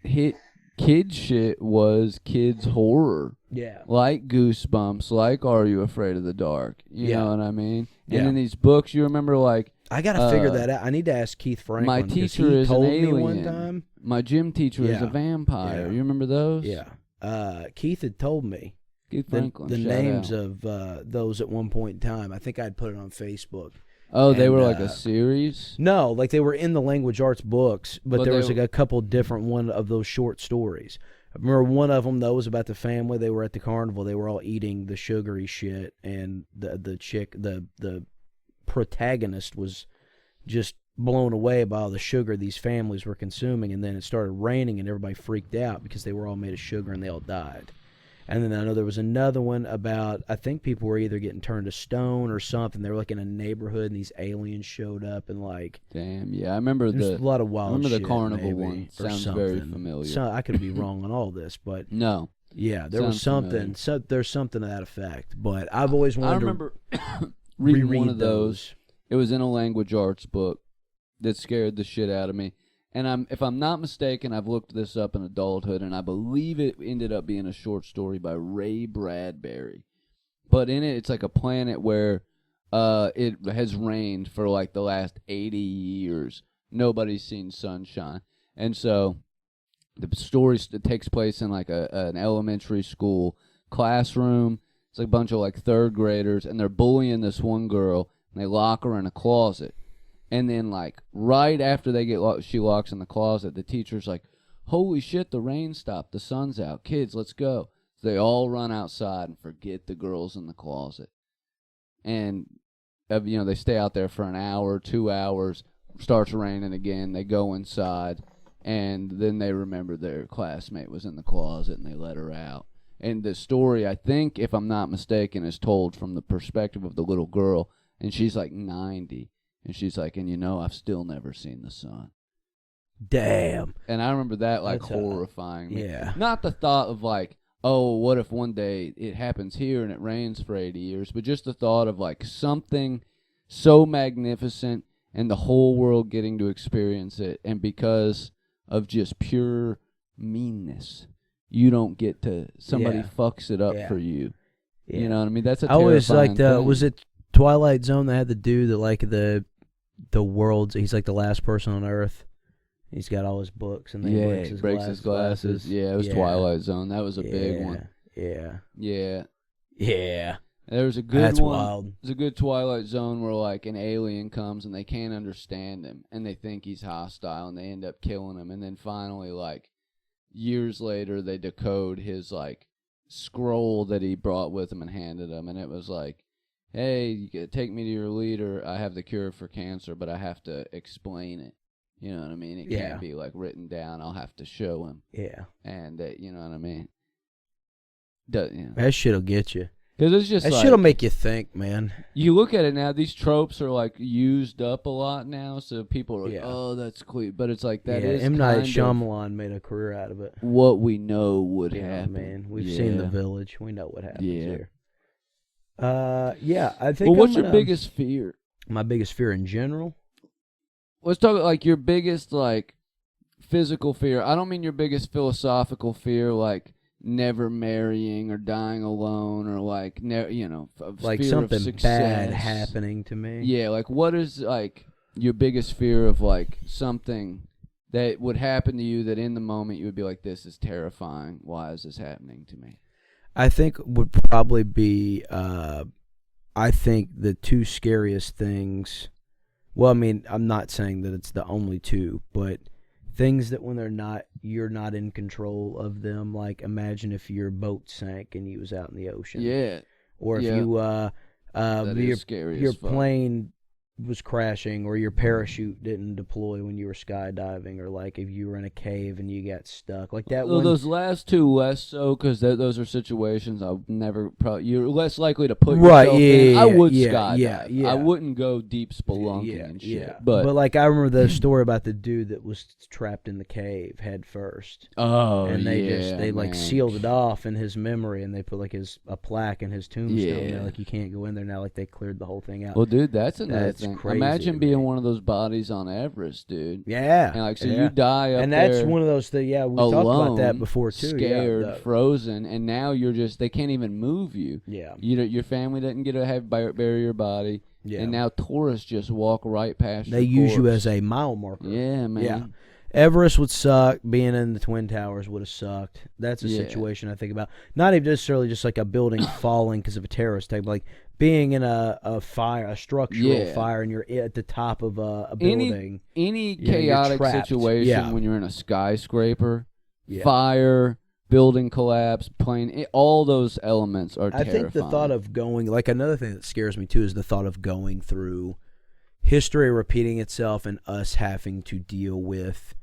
hit kids shit was kids horror. Yeah. Like Goosebumps, like Are You Afraid of the Dark? You know what I mean? Yeah. And in these books, you remember, like... I got to figure that out. I need to ask Keith Franklin. My teacher is an alien. Me one time. My gym teacher is a vampire. You remember those? Yeah. Keith had told me. Franklin, the names of those at one point in time. I think I'd put it on Facebook. Oh, they were like a series? No, like they were in the language arts books, but there was like a couple different one of those short stories. I remember one of them, though, was about the family. They were at the carnival. They were all eating the sugary shit, and the protagonist was just blown away by all the sugar these families were consuming, and then it started raining, and everybody freaked out because they were all made of sugar, and they all died. And then I know there was another one about, I think people were either getting turned to stone or something. They were like in a neighborhood, and these aliens showed up, and like, damn, yeah, I remember there's a lot of wild. I remember shit, the carnival maybe, one. or Sounds something. very familiar. So I could be wrong on all this, but no, yeah, there was sounds something. So there's something to that effect. But I've always wanted I remember reading one of those. It was in a language arts book that scared the shit out of me. And if I'm not mistaken, I've looked this up in adulthood, and I believe it ended up being a short story by Ray Bradbury. But in it, it's like a planet where it has rained for like the last 80 years. Nobody's seen sunshine. And so the story takes place in like an elementary school classroom. It's like a bunch of like third graders, and they're bullying this one girl, and they lock her in a closet. And then, like, right after she locks in the closet, the teacher's like, holy shit, the rain stopped. The sun's out. Kids, let's go. So they all run outside and forget the girls in the closet. And, they stay out there for an hour, 2 hours. Starts raining again. They go inside. And then they remember their classmate was in the closet, and they let her out. And the story, I think, if I'm not mistaken, is told from the perspective of the little girl. And she's like 90. And she's like, and I've still never seen the sun. Damn. And I remember that, like, That's horrifying me. Yeah. Not the thought of, like, oh, what if one day it happens here and it rains for 80 years, but just the thought of, like, something so magnificent and the whole world getting to experience it, and because of just pure meanness, you don't get to, somebody fucks it up for you. Yeah. You know what I mean? That's a terrifying I always liked, thing. Was it Twilight Zone that had the dude that, like, the world's, he's like the last person on Earth. He's got all his books, and then he breaks his glasses. Yeah, it was Twilight Zone. That was a big one. Yeah. There was a good That's one. Wild. There's a good Twilight Zone where, like, an alien comes and they can't understand him, and they think he's hostile, and they end up killing him, and then finally, like, years later, they decode his, like, scroll that he brought with him and handed him, and it was like, hey, you take me to your leader. I have the cure for cancer, but I have to explain it. You know what I mean? It can't be, like, written down. I'll have to show him. Yeah. And, you know what I mean? That shit'll get you. Because it's just that like, shit'll make you think, man. You look at it now, these tropes are, like, used up a lot now, so people are like, oh, that's cool. But it's like, that is M. Night Shyamalan made a career out of it. What we know would happen. Man. We've seen The Village. We know what happens here. I think. Well, what's your biggest fear? My biggest fear in general? Let's talk like your biggest, like, physical fear. I don't mean your biggest philosophical fear, like never marrying or dying alone, or like like fear something of success. bad happening to me. Yeah, like what is like your biggest fear of like something that would happen to you that in the moment you would be like, this is terrifying. Why is this happening to me? I think would probably be, I think the two scariest things, well, I mean, I'm not saying that it's the only two, but things that when you're not in control of them, like imagine if your boat sank and you was out in the ocean. Yeah. Or if your plane was crashing, or your parachute didn't deploy when you were skydiving, or like if you were in a cave and you got stuck, like that. Well, those last two less so, because those are situations I'll never you're less likely to put yourself in. I would skydive. Yeah. I wouldn't go deep spelunking and shit. Yeah. But like I remember the story about the dude that was trapped in the cave head first. Oh, and they like sealed it off in his memory, and they put like a plaque in his tombstone. Yeah. Like you can't go in there now. Like they cleared the whole thing out. Well, dude, that's another thing. Crazy. Imagine being one of those bodies on Everest, dude. Yeah. And like, so you die up and there. And that's one of those things, we alone, talked about that before, too. Scared, frozen, and now they can't even move you. Yeah. Your family doesn't get to bury your body. Yeah. And now tourists just walk right past you. They use you as a mile marker. Yeah, man. Yeah. Everest would suck. Being in the Twin Towers would have sucked. That's a situation I think about. Not even necessarily just like a building falling because of a terrorist attack, but like being in a fire, a structural fire, and you're at the top of a building. Any chaotic situation when you're in a skyscraper, fire, building collapse, plane, all those elements are terrifying. I think the thought of going, like another thing that scares me too is the thought of going through history repeating itself and us having to deal with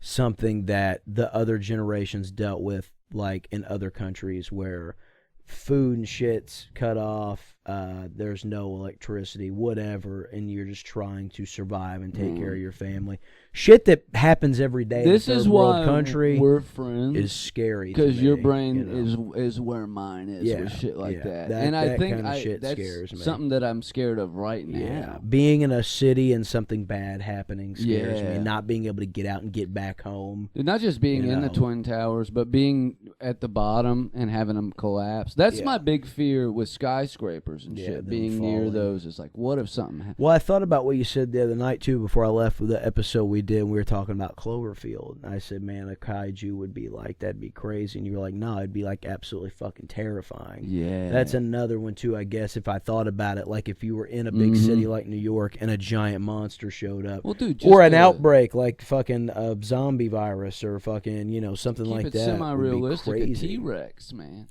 something that the other generations dealt with, like in other countries where food and shit's cut off, there's no electricity, whatever, and you're just trying to survive and take care of your family. Shit that happens every day this in a is third world why country we're friends, is scary because your brain you know? is where mine is with shit like that. And I think kind of shit that's scares me. something that I'm scared of right now. Yeah, being in a city and something bad happening scares me. Not being able to get out and get back home. Not just being in the Twin Towers, but being at the bottom and having them collapse. That's my big fear with skyscrapers and shit. Being near those is like, what if something happens? Well, I thought about what you said the other night, too, before I left with the episode we did. We were talking about Cloverfield. And I said, man, a kaiju would be like, that'd be crazy. And you were like, no, it'd be like absolutely fucking terrifying. Yeah. That's another one, too, I guess, if I thought about it. Like if you were in a big city like New York and a giant monster showed up. Well, dude, or an outbreak like fucking a zombie virus or fucking, something like that. Keep it semi-realistic. A T-Rex, man.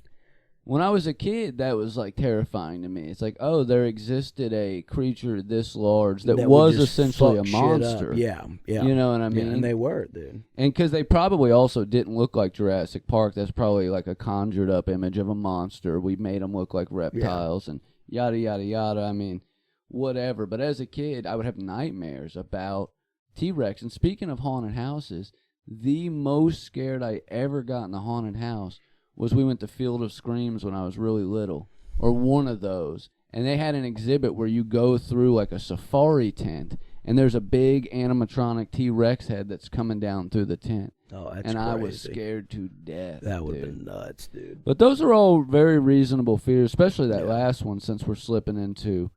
When I was a kid, that was like terrifying to me. It's like, oh, there existed a creature this large that was essentially a monster. Yeah. You know what I mean? Yeah, and they were, dude. And because they probably also didn't look like Jurassic Park. That's probably like a conjured up image of a monster. We made them look like reptiles and yada, yada, yada. I mean, whatever. But as a kid, I would have nightmares about T-Rex. And speaking of haunted houses, the most scared I ever got in a haunted house was we went to Field of Screams when I was really little, or one of those, and they had an exhibit where you go through like a safari tent, and there's a big animatronic T-Rex head that's coming down through the tent. Oh, that's and crazy. I was scared to death. That would have been nuts, dude. But those are all very reasonable fears, especially that last one, since we're slipping into.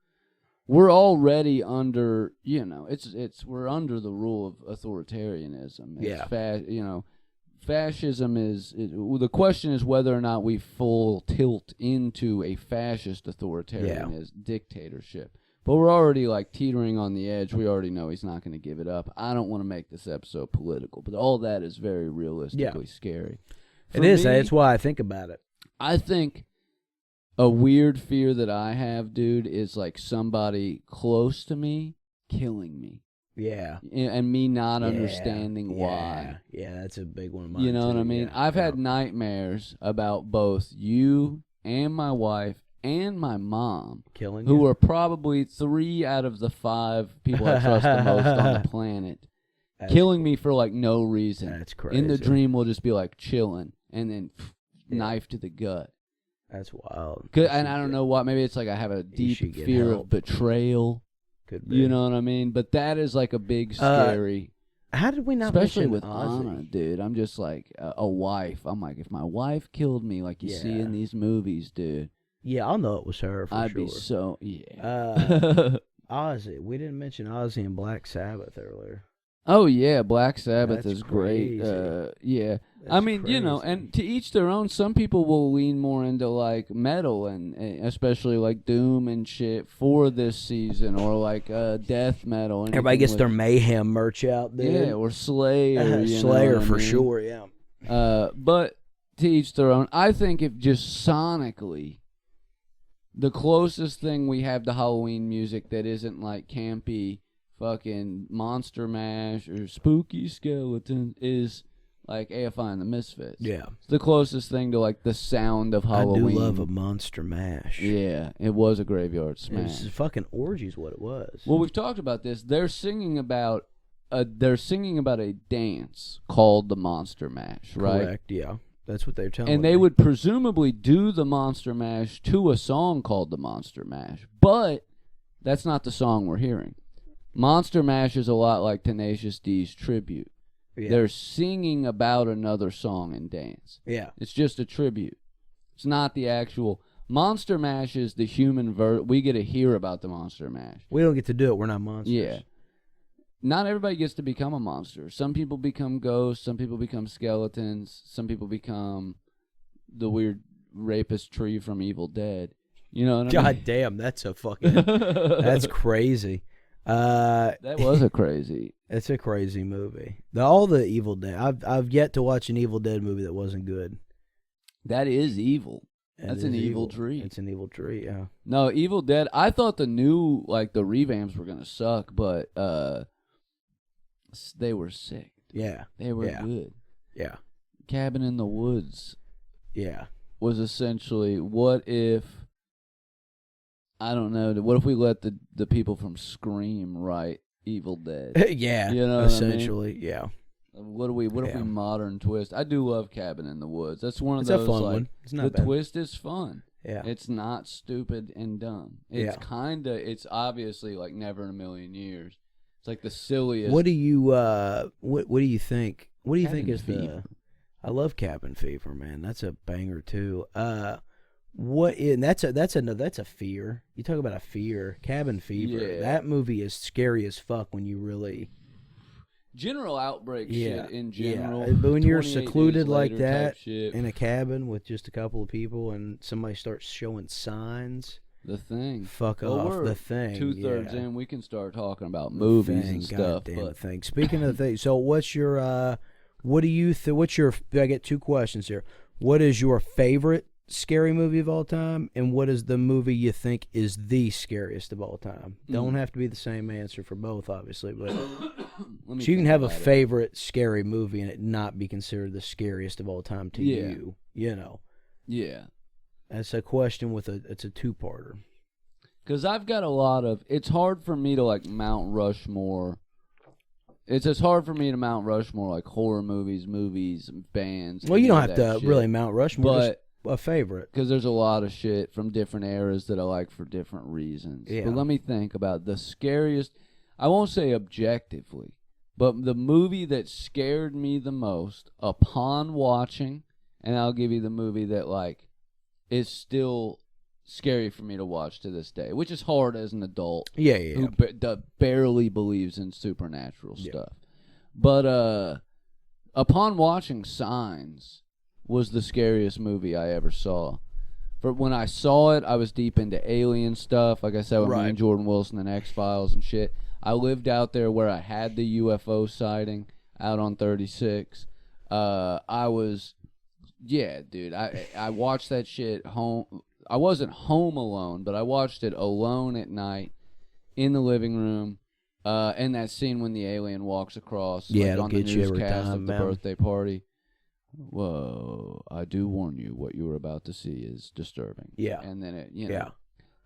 We're already under, we're under the rule of authoritarianism. It's fascism is the question is whether or not we full tilt into a fascist authoritarian dictatorship. But we're already like teetering on the edge. We already know he's not going to give it up. I don't want to make this episode political, but all that is very realistically scary. It is. That's why I think about it. I think a weird fear that I have, dude, is like somebody close to me killing me. Yeah. And me not understanding why. Yeah, that's a big one of mine. You know what I mean? I've had nightmares about both you and my wife and my mom. Killing who are probably 3 out of the 5 people I trust the most on the planet. Killing me for like no reason. That's crazy. In the dream, we'll just be like chilling and then knife to the gut. That's wild. And I don't know what. Maybe it's like I have a deep fear of betrayal. Could be. You know what I mean? But that is like a big scary. How did we not especially mention with Ozzy? Anna, dude? I'm just like a wife. I'm like, if my wife killed me, like you see in these movies, dude. Yeah, I'll know it was her for I'd sure. be so Ozzy. We didn't mention Ozzy and Black Sabbath earlier. Oh yeah, Black Sabbath That's is great. crazy. I mean, crazy. And to each their own. Some people will lean more into like metal and especially like doom and shit for this season, or like death metal. Everybody gets their Mayhem merch out, dude. Yeah, or Slayer. Slayer for sure. Yeah. But to each their own. I think if just sonically, the closest thing we have to Halloween music that isn't like campy fucking Monster Mash or Spooky Skeleton is like AFI and the Misfits. Yeah. It's the closest thing to like the sound of Halloween. I do love a Monster Mash. Yeah, it was a graveyard smash. It was fucking orgies what it was. Well, we've talked about this. They're singing about a dance called the Monster Mash, right? Correct, yeah. That's what they're telling me. And they would presumably do the Monster Mash to a song called the Monster Mash. But that's not the song we're hearing. Monster Mash is a lot like Tenacious D's Tribute. Yeah. They're singing about another song and dance. Yeah. It's just a tribute. It's not the actual... Monster Mash is the human we get to hear about the Monster Mash. We don't get to do it. We're not monsters. Yeah. Not everybody gets to become a monster. Some people become ghosts. Some people become skeletons. Some people become the weird rapist tree from Evil Dead. You know what I mean? God damn, that's a fucking... that's crazy. That was a crazy... It's a crazy movie. All the Evil Dead. I've yet to watch an Evil Dead movie that wasn't good. That is evil. That's an evil It's tree. an evil tree, yeah. No, Evil Dead. I thought the new, like, the revamps were gonna suck, but they were sick. Yeah. They were good. Yeah. Cabin in the Woods. Yeah. Was essentially, what if, I don't know, what if we let the people from Scream write Evil Dead? Yeah. You know essentially, what I mean? What if we modern twist? I do love Cabin in the Woods. That's one of those, a fun like, one. It's not the bad. twist is fun. Yeah. It's not stupid and dumb. It's it's obviously like Never in a Million Years. It's like the silliest. What do you what do you think? What do you think is Fever. I love Cabin Fever, man. That's a banger too. That's a fear. You talk about a fear. Cabin Fever. Yeah. That movie is scary as fuck when you really General outbreak shit in general. Yeah. But when you're 28 secluded days like later that type shit. in a cabin with just a couple of people and somebody starts showing signs, The Thing. fuck Well, off. we're The Thing. 2/3 yeah. in, we can start talking about movies and stuff. Goddamn But Thing. Speaking of the thing, so what's your what do you what's your? I get two questions here. What is your favorite scary movie of all time, and what is the movie you think is the scariest of all time? Don't have to be the same answer for both, obviously, but so you can have a favorite scary movie and it not be considered the scariest of all time to you. You know. Yeah. That's a question it's a two-parter. Because I've got a lot of. It's hard for me to like Mount Rushmore. It's hard for me to Mount Rushmore like horror movies, bands. Well, you don't have to really Mount Rushmore, but just a favorite. Because there's a lot of shit from different eras that I like for different reasons. Yeah. But let me think about the scariest. I won't say objectively, but the movie that scared me the most upon watching, and I'll give you the movie that like is still scary for me to watch to this day, which is hard as an adult. Yeah. Who barely believes in supernatural stuff. But upon watching Signs was the scariest movie I ever saw. For when I saw it, I was deep into alien stuff. Like I said, with me and Jordan Wilson and X-Files and shit. I lived out there where I had the UFO sighting out on 36. I was, dude. I watched that shit home. I wasn't home alone, but I watched it alone at night in the living room. And that scene when the alien walks across, it'll on get the you every newscast time, of the man. birthday party. Whoa! I do warn you, what you are about to see is disturbing. Yeah, and then it,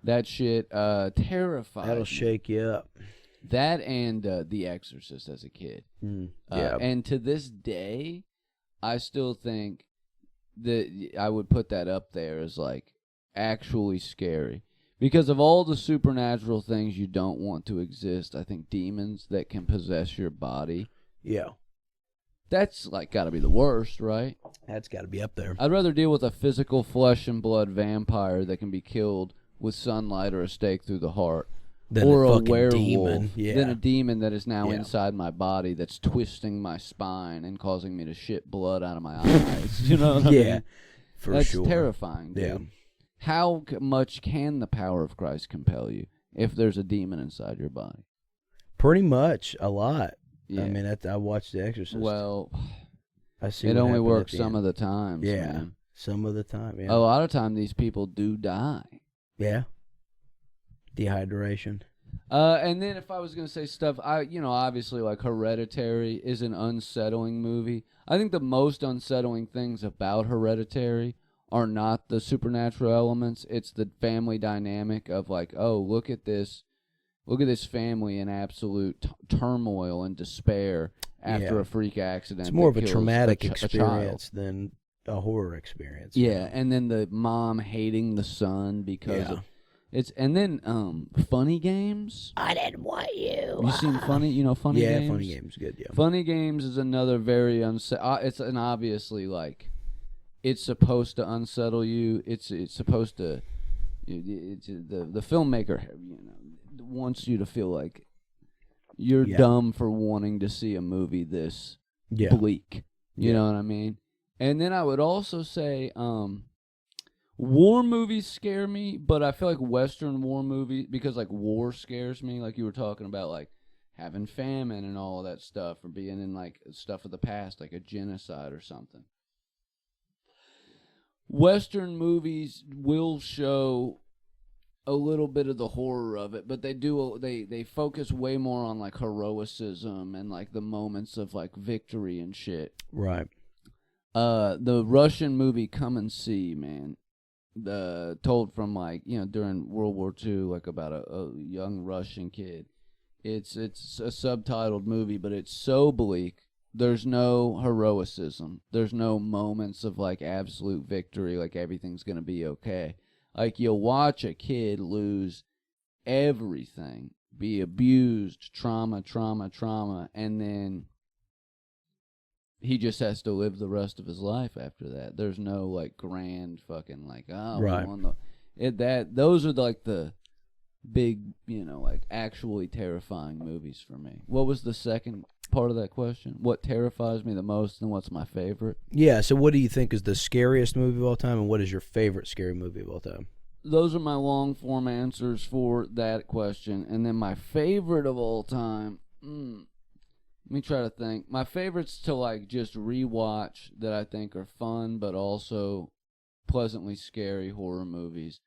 that shit terrified. That'll me. shake you up. That and The Exorcist as a kid. And to this day, I still think that I would put that up there as like actually scary. Because of all the supernatural things you don't want to exist, I think demons that can possess your body. Yeah. That's like got to be the worst, right? That's got to be up there. I'd rather deal with a physical flesh and blood vampire that can be killed with sunlight or a stake through the heart. Or a werewolf than a demon that is now inside my body that's twisting my spine and causing me to shit blood out of my eyes. You know what I mean? That's terrifying, dude. Yeah. How much can the power of Christ compel you if there's a demon inside your body? Pretty much a lot. Yeah. I mean, I watched The Exorcist. Well, I see it only works some of the times. Yeah, man. some of the time. Yeah, a lot of time these people do die. Yeah, dehydration. And then if I was gonna say stuff, obviously like Hereditary is an unsettling movie. I think the most unsettling things about Hereditary are not the supernatural elements. It's the family dynamic of like, oh, look at this family in absolute turmoil and despair after a freak accident. It's more of a traumatic experience than a horror experience. Yeah, and then the mom hating the son because of it's, and then Funny Games. I didn't want you. You seen Funny Games? Yeah, Funny Games good. Yeah, Funny Games is another very it's an obviously like it's supposed to unsettle you. It's supposed to. The filmmaker wants you to feel like you're dumb for wanting to see a movie this bleak. You know what I mean? And then I would also say war movies scare me, but I feel like Western war movies, because like war scares me, like you were talking about, like having famine and all that stuff, or being in like stuff of the past, like a genocide or something. Western movies will show a little bit of the horror of it, but they focus way more on like heroicism and like the moments of like victory and shit. Right. The Russian movie Come and See, man. Told from like, during World War II, like about a young Russian kid. It's a subtitled movie, but it's so bleak. There's no heroicism. There's no moments of like absolute victory, like everything's gonna be okay. Like you'll watch a kid lose everything, be abused, trauma, and then he just has to live the rest of his life after that. There's no like grand fucking like right. Those are like the big, like actually terrifying movies for me. What was the second part of that question? What terrifies me the most and what's my favorite? Yeah, so what do you think is the scariest movie of all time, and what is your favorite scary movie of all time? Those are my long form answers for that question. And then my favorite of all time, let me try to think. My favorites to like just rewatch that I think are fun but also pleasantly scary horror movies.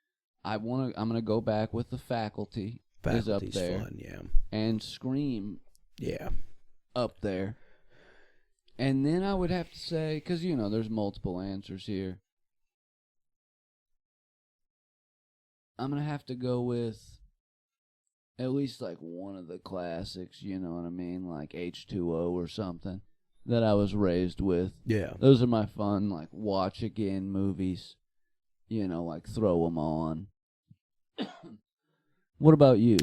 I'm gonna go back with The Faculty. Faculty's is up there. Fun, yeah. And Scream. Yeah. Up there. And then I would have to say, because there's multiple answers here. I'm gonna have to go with at least like one of the classics. You know what I mean, like H2O or something that I was raised with. Yeah. Those are my fun like watch again movies. Like throw them on. What about you?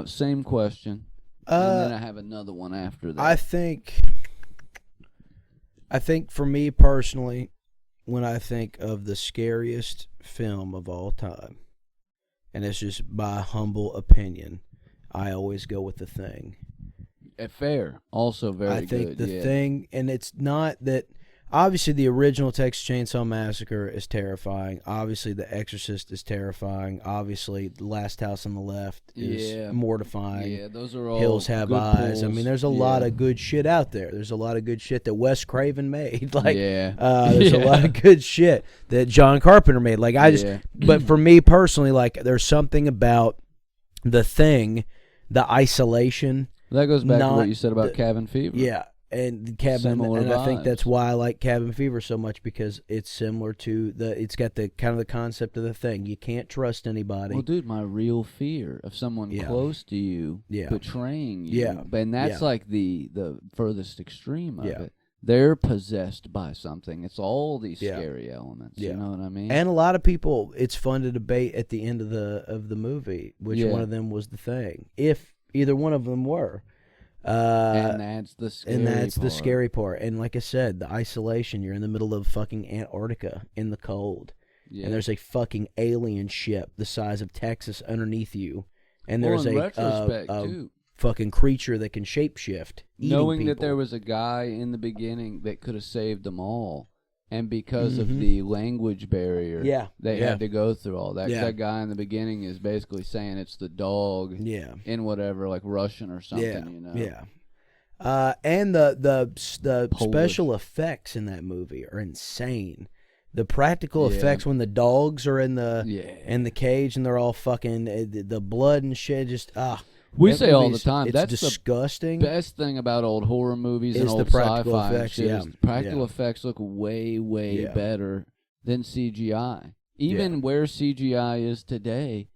Same question. And then I have another one after that. I think for me personally, when I think of the scariest film of all time, and it's just my humble opinion, I always go with The Thing. Fair. Also very good. I think The Thing, and it's not that... Obviously, the original Texas Chainsaw Massacre is terrifying. Obviously, The Exorcist is terrifying. Obviously, The Last House on the Left is mortifying. Yeah, those are all Hills Have good Eyes. pulls. I mean, there's a lot of good shit out there. There's a lot of good shit that Wes Craven made. There's a lot of good shit that John Carpenter made. But for me personally, like, there's something about The Thing, the isolation. That goes back to what you said about Cabin Fever. Yeah. And I think that's why I like Cabin Fever so much, because it's similar to it's got the kind of the concept of The Thing. You can't trust anybody. Well, dude, my real fear of someone close to you betraying you. Yeah. And that's like the furthest extreme of it. They're possessed by something. It's all these scary elements. You know what I mean? And a lot of people, it's fun to debate at the end of the movie which one of them was The Thing, if either one of them were. And that's the scary part. And like I said, the isolation. You're in the middle of fucking Antarctica in the cold. Yeah. And there's a fucking alien ship the size of Texas underneath you. And there's a fucking creature that can shapeshift. Knowing that there was a guy in the beginning that could have saved them all. And because of the language barrier, they had to go through all that. 'Cause that guy in the beginning is basically saying it's the dog in whatever, like Russian or something, Yeah. And the special effects in that movie are insane. The practical effects when the dogs are in the cage and they're all fucking the blood and shit, just we say all the time that's disgusting. The best thing about old horror movies and old sci-fi effects, is practical effects look way better than CGI. Even where CGI is today,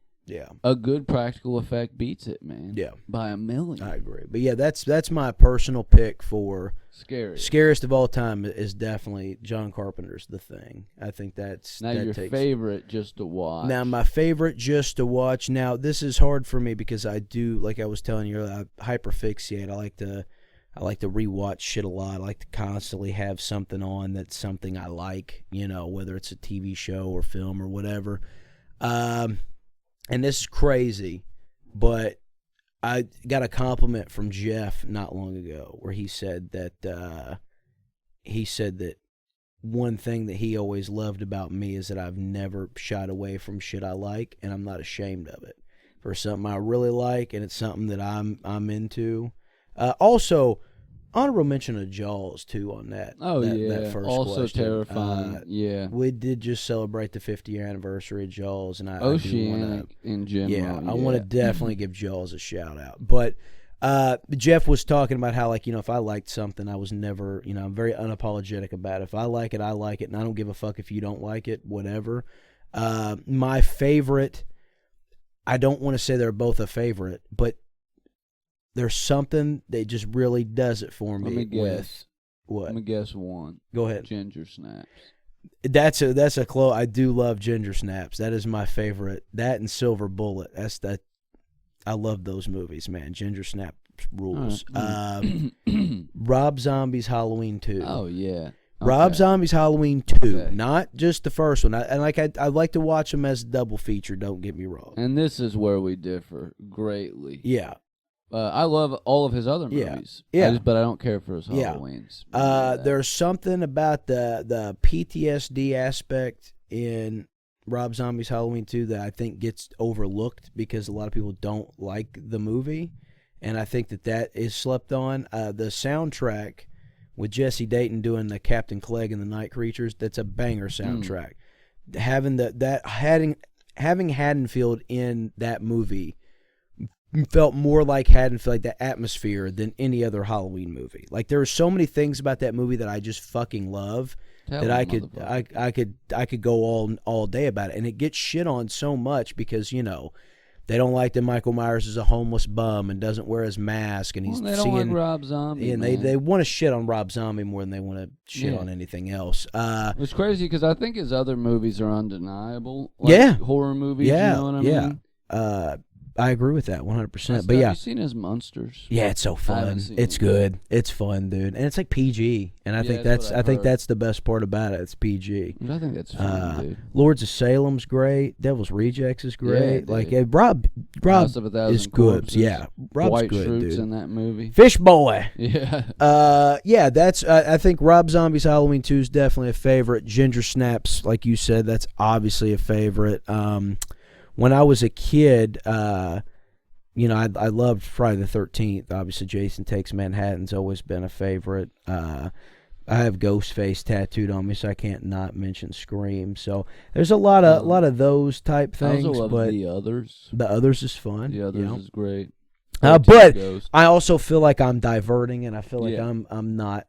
a good practical effect beats it, man. Yeah, by a million. I agree. But yeah, that's my personal pick for scariest of all time is definitely John Carpenter's The Thing. I think that's your favorite just to watch. Now my favorite just to watch. Now this is hard for me because I do, like I was telling you, I hyperfixate. I like to rewatch shit a lot. I like to constantly have something on that's something I like, whether it's a TV show or film or whatever. And this is crazy, but I got a compliment from Jeff not long ago where he said that one thing that he always loved about me is that I've never shied away from shit I like, and I'm not ashamed of it. For something I really like, and it's something that I'm into. Also, Honorable mention of Jaws too on that. Oh that first also question. terrifying. Yeah, we did just celebrate the 50-year anniversary of Jaws, and I Oceanic in general. Yeah, I want to definitely give Jaws a shout out. But Jeff was talking about how, like, if I liked something, I was never, I'm very unapologetic about it. If I like it, I like it, and I don't give a fuck if you don't like it, whatever. My favorite, I don't want to say they're both a favorite, but there's something that just really does it for me. Let me guess. With what? Let me guess one. Go ahead. Ginger snaps. That's a close. I do love ginger snaps. That is my favorite. That and Silver Bullet. That's that. I love those movies, man. Ginger Snap rules. Rob Zombie's Halloween 2. Oh yeah. Rob Zombie's Halloween 2, Okay. not just the first one. I like to watch them as a double feature. Don't get me wrong. And this is where we differ greatly. Yeah. I love all of his other movies. Yeah. But I don't care for his Yeah. Halloweens. There's something about the PTSD aspect in Rob Zombie's Halloween 2 that I think gets overlooked because a lot of people don't like the movie, and I think that is slept on. The soundtrack with Jesse Dayton doing the Captain Clegg and the Night Creatures, that's a banger soundtrack. Having having Haddonfield in that movie felt more like Haddonfield, like the atmosphere, than any other Halloween movie. Like, there are so many things about that movie that I just fucking love. That I could go all day about it, and it gets shit on so much because they don't like that Michael Myers is a homeless bum and doesn't wear his mask, and he's they don't like Rob Zombie, and they want to shit on Rob Zombie more than they want to shit on anything else. It's crazy because I think his other movies are undeniable. Like horror movies. Yeah, you know what I mean? I agree with that 100%. But have yeah, you seen his Monsters? Yeah, it's so fun. It's good. It's fun, dude, and it's like PG. And I think that's the best part about it. It's PG. I think that's fun, dude. Lords of Salem's great. Devil's Rejects is great. Yeah, like Rob House of a Thousand is good. Corpses. Yeah, Rob's Dwight good, Schrute's dude. in that movie. Fish Boy. Yeah. Yeah, that's. I think Rob Zombie's Halloween 2 is definitely a favorite. Ginger Snaps, like you said, that's obviously a favorite. When I was a kid, I loved Friday the 13th. Obviously, Jason Takes Manhattan's always been a favorite. I have Ghostface tattooed on me, so I can't not mention Scream. So there's a lot of those type things. I also love but The Others. The Others is fun. The Others is great. But Ghost. I also feel like I'm diverting, and I feel like Yeah. I'm not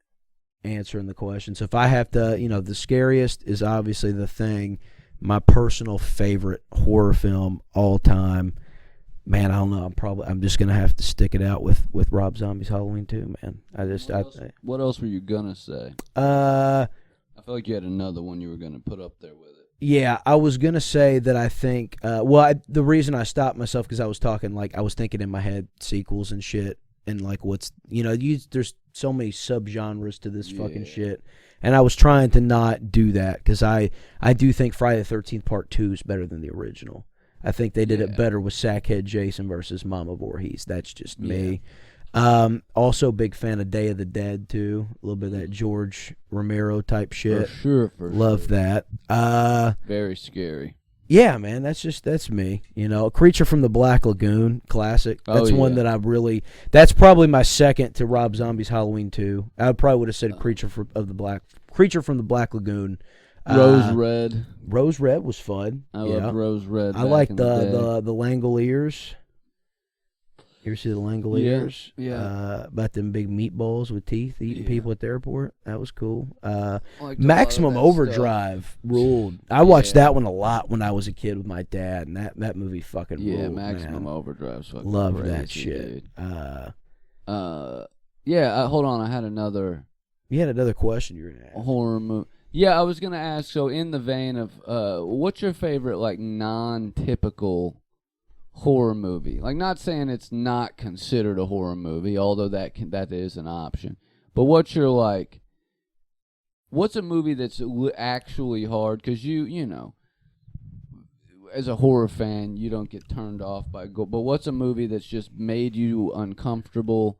answering the question. So if I have to, the scariest is obviously The Thing, my personal favorite horror film all time. Man, I don't know. I'm just gonna have to stick it out with Rob Zombie's Halloween 2, man. What else were you gonna say? I feel like you had another one you were gonna put up there with it. Yeah, I was gonna say that I think. The reason I stopped myself because I was talking I was thinking in my head sequels and shit, and like what's there's so many subgenres to this fucking shit, and I was trying to not do that because I do think Friday the 13th Part 2 is better than the original. I think they did it better with Sackhead Jason versus Mama Voorhees. That's just me. Also, big fan of Day of the Dead too. A little bit of that George Romero type shit. For sure. Love that. Very scary. Yeah, man. That's me. Creature from the Black Lagoon, classic. That's one that I really. That's probably my second to Rob Zombie's Halloween 2. I probably would have said Creature from the Black Lagoon. Rose Red. Rose Red was fun. I loved Rose Red. I like the Langoliers. You ever see the Langoliers? Yeah. About them big meatballs with teeth eating people at the airport. That was cool. Maximum Overdrive ruled. I watched that one a lot when I was a kid with my dad, and that movie fucking ruled. Yeah, Maximum Overdrive's fucking Love crazy, that shit. Hold on. I had another. You had another question you were gonna ask. Horror movie. Yeah, I was gonna ask. So, in the vein of, what's your favorite non-typical horror movie? Like, not saying it's not considered a horror movie, although that is an option. But what's a movie that's actually hard? Because you as a horror fan, you don't get turned off by But what's a movie that's just made you uncomfortable?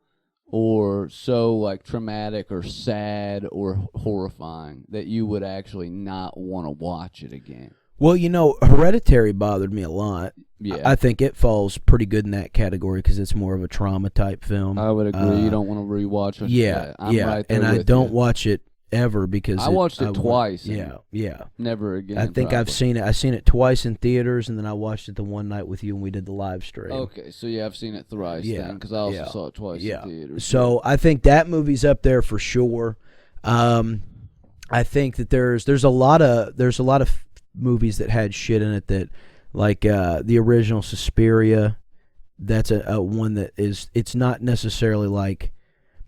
Or so traumatic or sad or horrifying that you would actually not want to watch it again? Well, Hereditary bothered me a lot. Yeah. I think it falls pretty good in that category because it's more of a trauma type film. I would agree. You don't want to rewatch it. Yeah, I'm right there and I with don't you. watch it ever because I watched it twice. Yeah. Never again. I think I've seen it. I've seen it twice in theaters, and then I watched it the one night with you when we did the live stream. Okay, so I've seen it thrice then, because I also saw it twice in theaters. So I think that movie's up there for sure. I think that there's a lot of movies that had shit in it that, like the original Suspiria. That's a one that is. It's not necessarily like.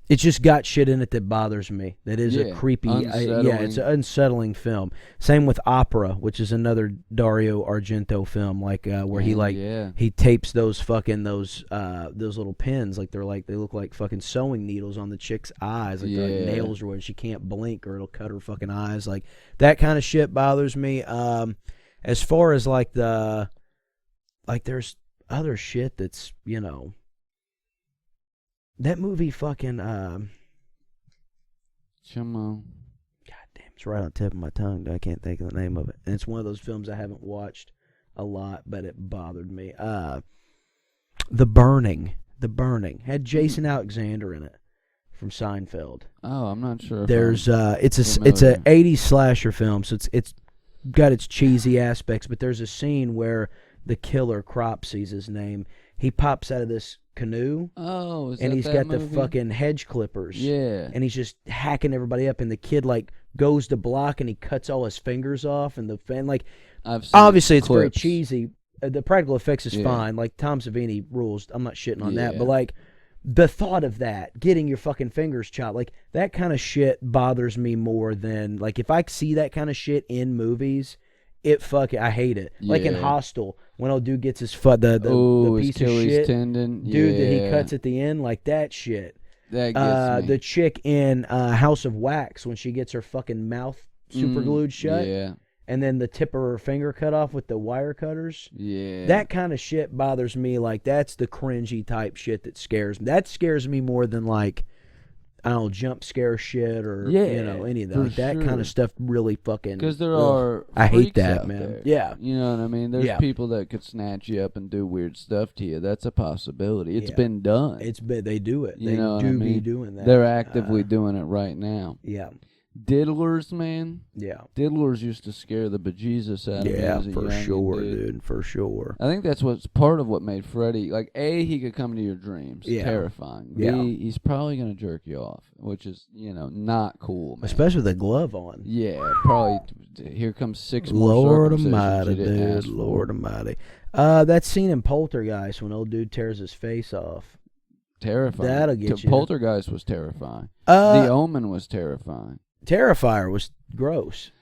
It's just got shit in it that bothers me. That is a creepy, it's an unsettling film. Same with Opera, which is another Dario Argento film, like where he tapes those little pins, like they look like fucking sewing needles on the chick's eyes, like they're like nails or where she can't blink or it'll cut her fucking eyes. Like that kind of shit bothers me. As far as there's other shit that's that movie fucking Come on. God damn, it's right on the tip of my tongue. I can't think of the name of it. And it's one of those films I haven't watched a lot, but it bothered me. The Burning had Jason Alexander in it from Seinfeld. Oh, I'm not sure. It's a 80s slasher film, so it's got its cheesy aspects, but there's a scene where the killer, Cropsy's his name, he pops out of this canoe. Oh, and he's got the fucking hedge clippers. Yeah. And he's just hacking everybody up, and the kid goes to block and he cuts all his fingers off, and the fan obviously it's very cheesy. The practical effects is fine. Like Tom Savini rules. I'm not shitting on that, but the thought of that, getting your fucking fingers chopped, that kind of shit bothers me more than if I see that kind of shit in movies. I hate it. Like in Hostel, when old dude gets his the piece of shit tendon, dude that he cuts at the end, like that shit. That gets me. The chick in House of Wax, when she gets her fucking mouth super glued shut, and then the tip of her finger cut off with the wire cutters. Yeah, that kind of shit bothers me. That's the cringy type shit that scares me. That scares me more than I don't know, jump scare shit or any of that. That kind of stuff really fucking. Because there are. I hate that, out man. There. Yeah. You know what I mean? There's people that could snatch you up and do weird stuff to you. That's a possibility. It's been done. They do it. They be doing that. They're actively doing it right now. Yeah. Diddlers, man. Yeah. Diddlers used to scare the bejesus out of me as a for youngin', sure, dude. For sure. I think that's what's part of what made Freddy, he could come to your dreams. Yeah. Terrifying. Yeah. B, he's probably going to jerk you off, which is, not cool, man. Especially with the glove on. Yeah, probably. Here comes 6 more Lord circumcisions Almighty, you didn't ask dude. for. Lord Almighty. That scene in Poltergeist when old dude tears his face off. Terrifying. That'll get you. Poltergeist was terrifying. The Omen was terrifying. Terrifier was gross.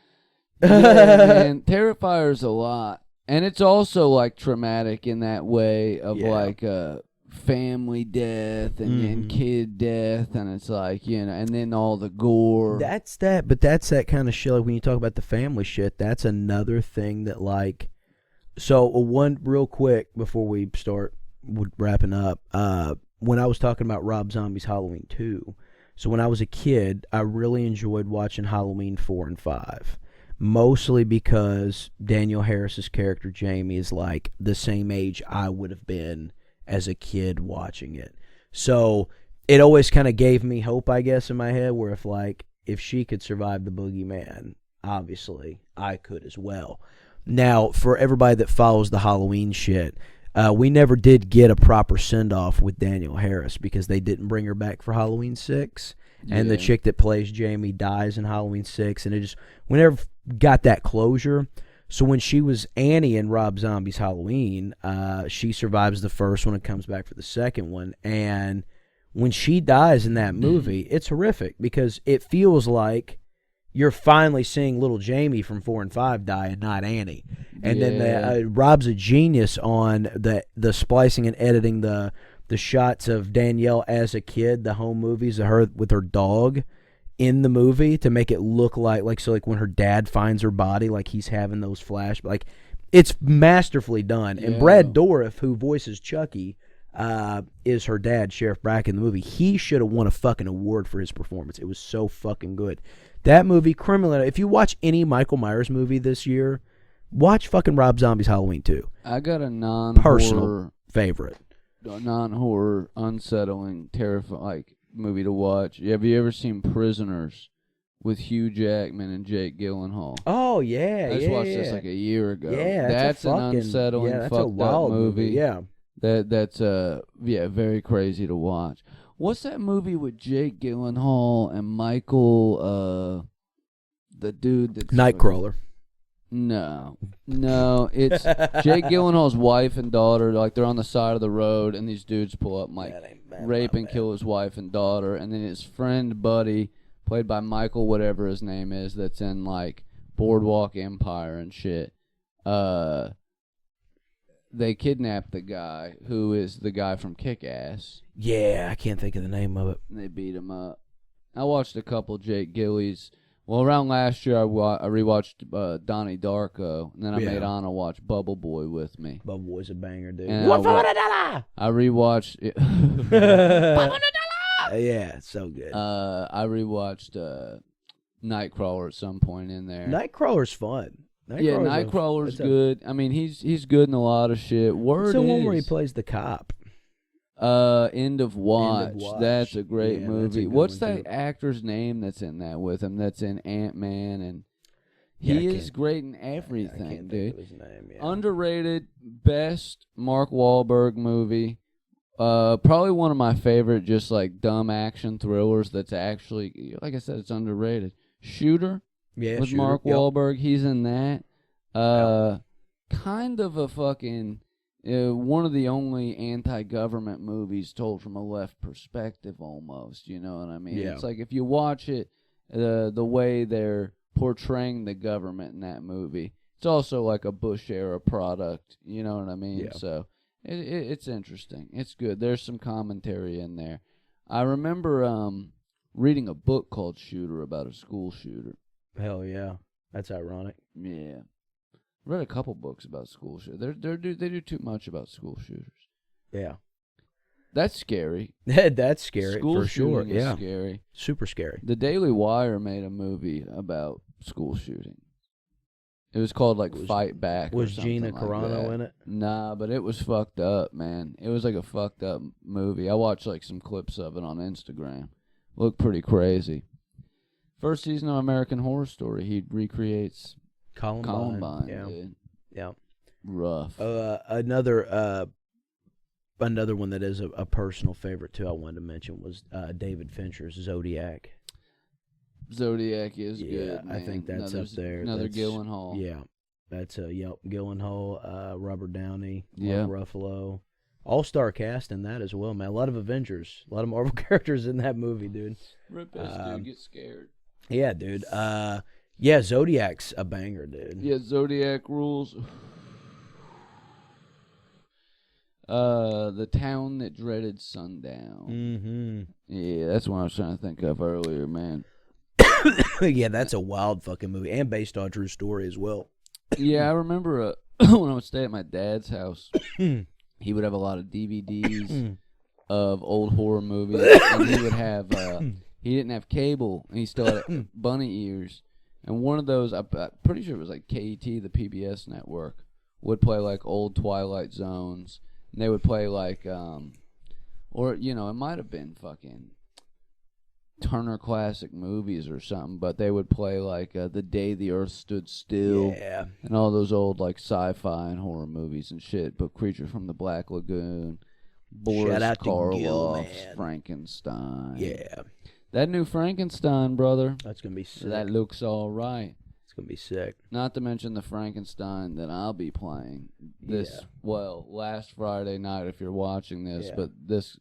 Yeah, man, Terrifier's a lot, and it's also traumatic in that way of family death and kid death, and it's and then all the gore. That's that kind of shit. Like when you talk about the family shit, that's another thing that So one real quick before we start wrapping up, when I was talking about Rob Zombie's Halloween 2. So when I was a kid, I really enjoyed watching Halloween 4 and 5. Mostly because Daniel Harris's character Jamie is the same age I would have been as a kid watching it. So it always kind of gave me hope, I guess, in my head, where if she could survive the boogeyman, obviously I could as well. Now, for everybody that follows the Halloween shit, we never did get a proper send-off with Daniel Harris because they didn't bring her back for Halloween 6. And the chick that plays Jamie dies in Halloween 6. And we never got that closure. So when she was Annie in Rob Zombie's Halloween, she survives the first one and comes back for the second one. And when she dies in that movie, it's horrific because it feels like you're finally seeing little Jamie from 4 and 5 die and not Annie. And then Rob's a genius on the splicing and editing the shots of Danielle as a kid, the home movies of her with her dog in the movie to make it look like when her dad finds her body, he's having those it's masterfully done. And Brad Dourif, who voices Chucky, is her dad, Sheriff Bracken, in the movie. He should have won a fucking award for his performance. It was so fucking good. That movie, Criminal. If you watch any Michael Myers movie this year, watch fucking Rob Zombie's Halloween 2. I got a non-horror, Personal favorite. non-horror, unsettling, terrifying movie to watch. Have you ever seen Prisoners with Hugh Jackman and Jake Gyllenhaal? Oh yeah, I just watched this like a year ago. Yeah, that's an unsettling, that's fucked a wild up movie. Yeah, that's very crazy to watch. What's that movie with Jake Gyllenhaal and Michael? The dude that's Nightcrawler. No, it's Jake Gyllenhaal's wife and daughter. Like they're on the side of the road, and these dudes pull up, like rape and kill his wife and daughter, and then his friend Buddy, played by Michael, whatever his name is, that's in like Boardwalk Empire and shit. They kidnap the guy who is the guy from Kick-Ass. Yeah, I can't think of the name of it. And they beat him up. I watched a couple Jake Gillies. Well, around last year, I rewatched Donnie Darko, and then I made Anna watch Bubble Boy with me. Bubble Boy's a banger, dude. And I rewatched it. Yeah, it's so good. I rewatched Nightcrawler at some point in there. Nightcrawler's fun. Nightcrawler's good. I mean, he's good in a lot of shit. It's the one where he plays the cop. End of Watch. That's a great movie. What's that actor's name that's in that with him? That's in Ant-Man, and he is great in everything, I can't dude. think of his name, Underrated, best Mark Wahlberg movie. Probably one of my favorite, just like dumb action thrillers. That's actually, like I said, it's underrated. Shooter. Yeah, with Mark Wahlberg. He's in that. Kind of a fucking. One of the only anti-government movies told from a left perspective, almost. You know what I mean? Yeah. It's like if you watch it, the way they're portraying the government in that movie, it's also like a Bush era product. You know what I mean? Yeah. So it's interesting. It's good. There's some commentary in there. I remember reading a book called Shooter about a school shooter. Hell yeah, that's ironic. Yeah. Read a couple books about school shooters. They do too much about school shooters. Yeah. That's scary. That's scary, School for sure. shooting is scary. Super scary. The Daily Wire made a movie about school shooting. It was called Fight Back. Was or something Gina like Carano that. in it? Nah, but it was fucked up, man. It was like a fucked up movie. I watched some clips of it on Instagram. Looked pretty crazy. First season of American Horror Story, he recreates Columbine, dude. Yeah. Rough. Another one that is a personal favorite too I wanted to mention was David Fincher's Zodiac. Zodiac is good, man. I think that's up there. Another Gyllenhaal. Yeah. That's Gyllenhaal, Robert Downey, Mark Ruffalo. All-star cast in that as well, man. A lot of Avengers, a lot of Marvel characters in that movie, dude. Rip us, dude. Get scared. Yeah, dude. Zodiac's a banger, dude. Yeah, Zodiac rules. The Town That Dreaded Sundown. Mm-hmm. Yeah, that's what I was trying to think of earlier, man. Yeah, that's a wild fucking movie, and based on a true story as well. Yeah, I remember when I would stay at my dad's house, he would have a lot of DVDs of old horror movies, and he would have, he didn't have cable, and he still had bunny ears, and one of those, I'm pretty sure it was like KET, the PBS network, would play like old Twilight Zones, and they would play like, or, you know, it might have been fucking Turner Classic Movies or something, but they would play like The Day the Earth Stood Still, and all those old like sci-fi and horror movies and shit. But Creature from the Black Lagoon, Boris Karloff's Frankenstein. Yeah, that new Frankenstein, brother. That's gonna be sick. That looks all right. It's gonna be sick. Not to mention the Frankenstein that I'll be playing last Friday night if you're watching this, but this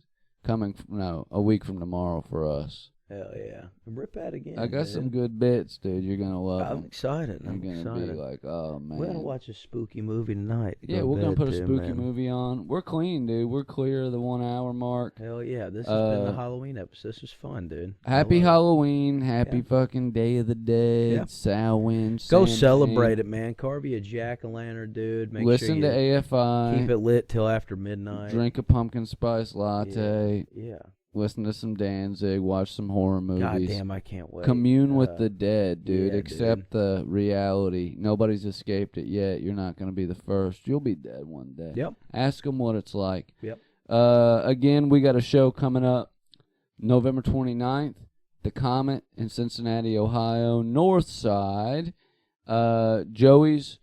a week from tomorrow for us. Hell yeah. Rip out again. I got some good bits, dude. You're going to love them. I'm excited. You're going to be like, oh, man. We're going to watch a spooky movie tonight. Yeah, we're going to put a spooky movie on. We're clean, dude. We're clear of the 1 hour mark. Hell yeah. This has been the Halloween episode. This was fun, dude. Happy Halloween. Happy fucking Day of the Dead. Yeah. Samhain. Go celebrate it, man. Carve you a jack-o'-lantern, dude. Listen to AFI. Keep it lit till after midnight. Drink a pumpkin spice latte. Yeah. listen to some Danzig, watch some horror movies. God damn, I can't wait. Commune with the dead, dude. Yeah, Accept the reality. Nobody's escaped it yet. You're not going to be the first. You'll be dead one day. Yep. Ask them what it's like. Yep. Again, we got a show coming up November 29th. The Comet in Cincinnati, Ohio. North Side. Joey's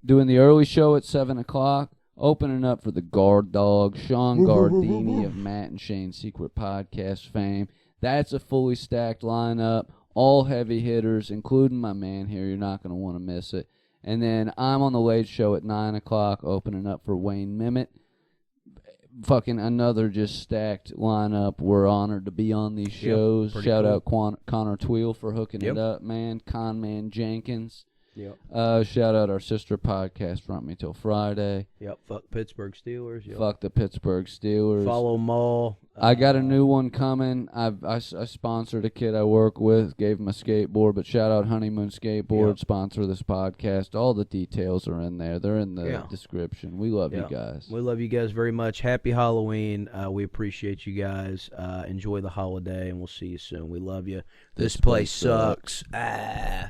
doing the early show at 7 o'clock. Opening up for the Guard Dog, Sean Gardini of Matt and Shane's Secret Podcast fame. That's a fully stacked lineup, all heavy hitters, including my man here. You're not going to want to miss it. And then I'm on the Late Show at 9 o'clock, opening up for Wayne Mimit. Fucking another just stacked lineup. We're honored to be on these shows. Shout out Connor Tweel for hooking it up, man. Conman Jenkins. Yep. Shout out our sister podcast, Front Me Till Friday. Yep. Fuck Pittsburgh Steelers. Yep. Fuck the Pittsburgh Steelers. Follow Maul. I got a new one coming. I sponsored a kid I work with, gave him a skateboard, but shout out Honeymoon Skateboard, sponsor this podcast. All the details are in there. They're in the description. We love you guys. We love you guys very much. Happy Halloween. We appreciate you guys. Enjoy the holiday, and we'll see you soon. We love you. This place sucks. Ah.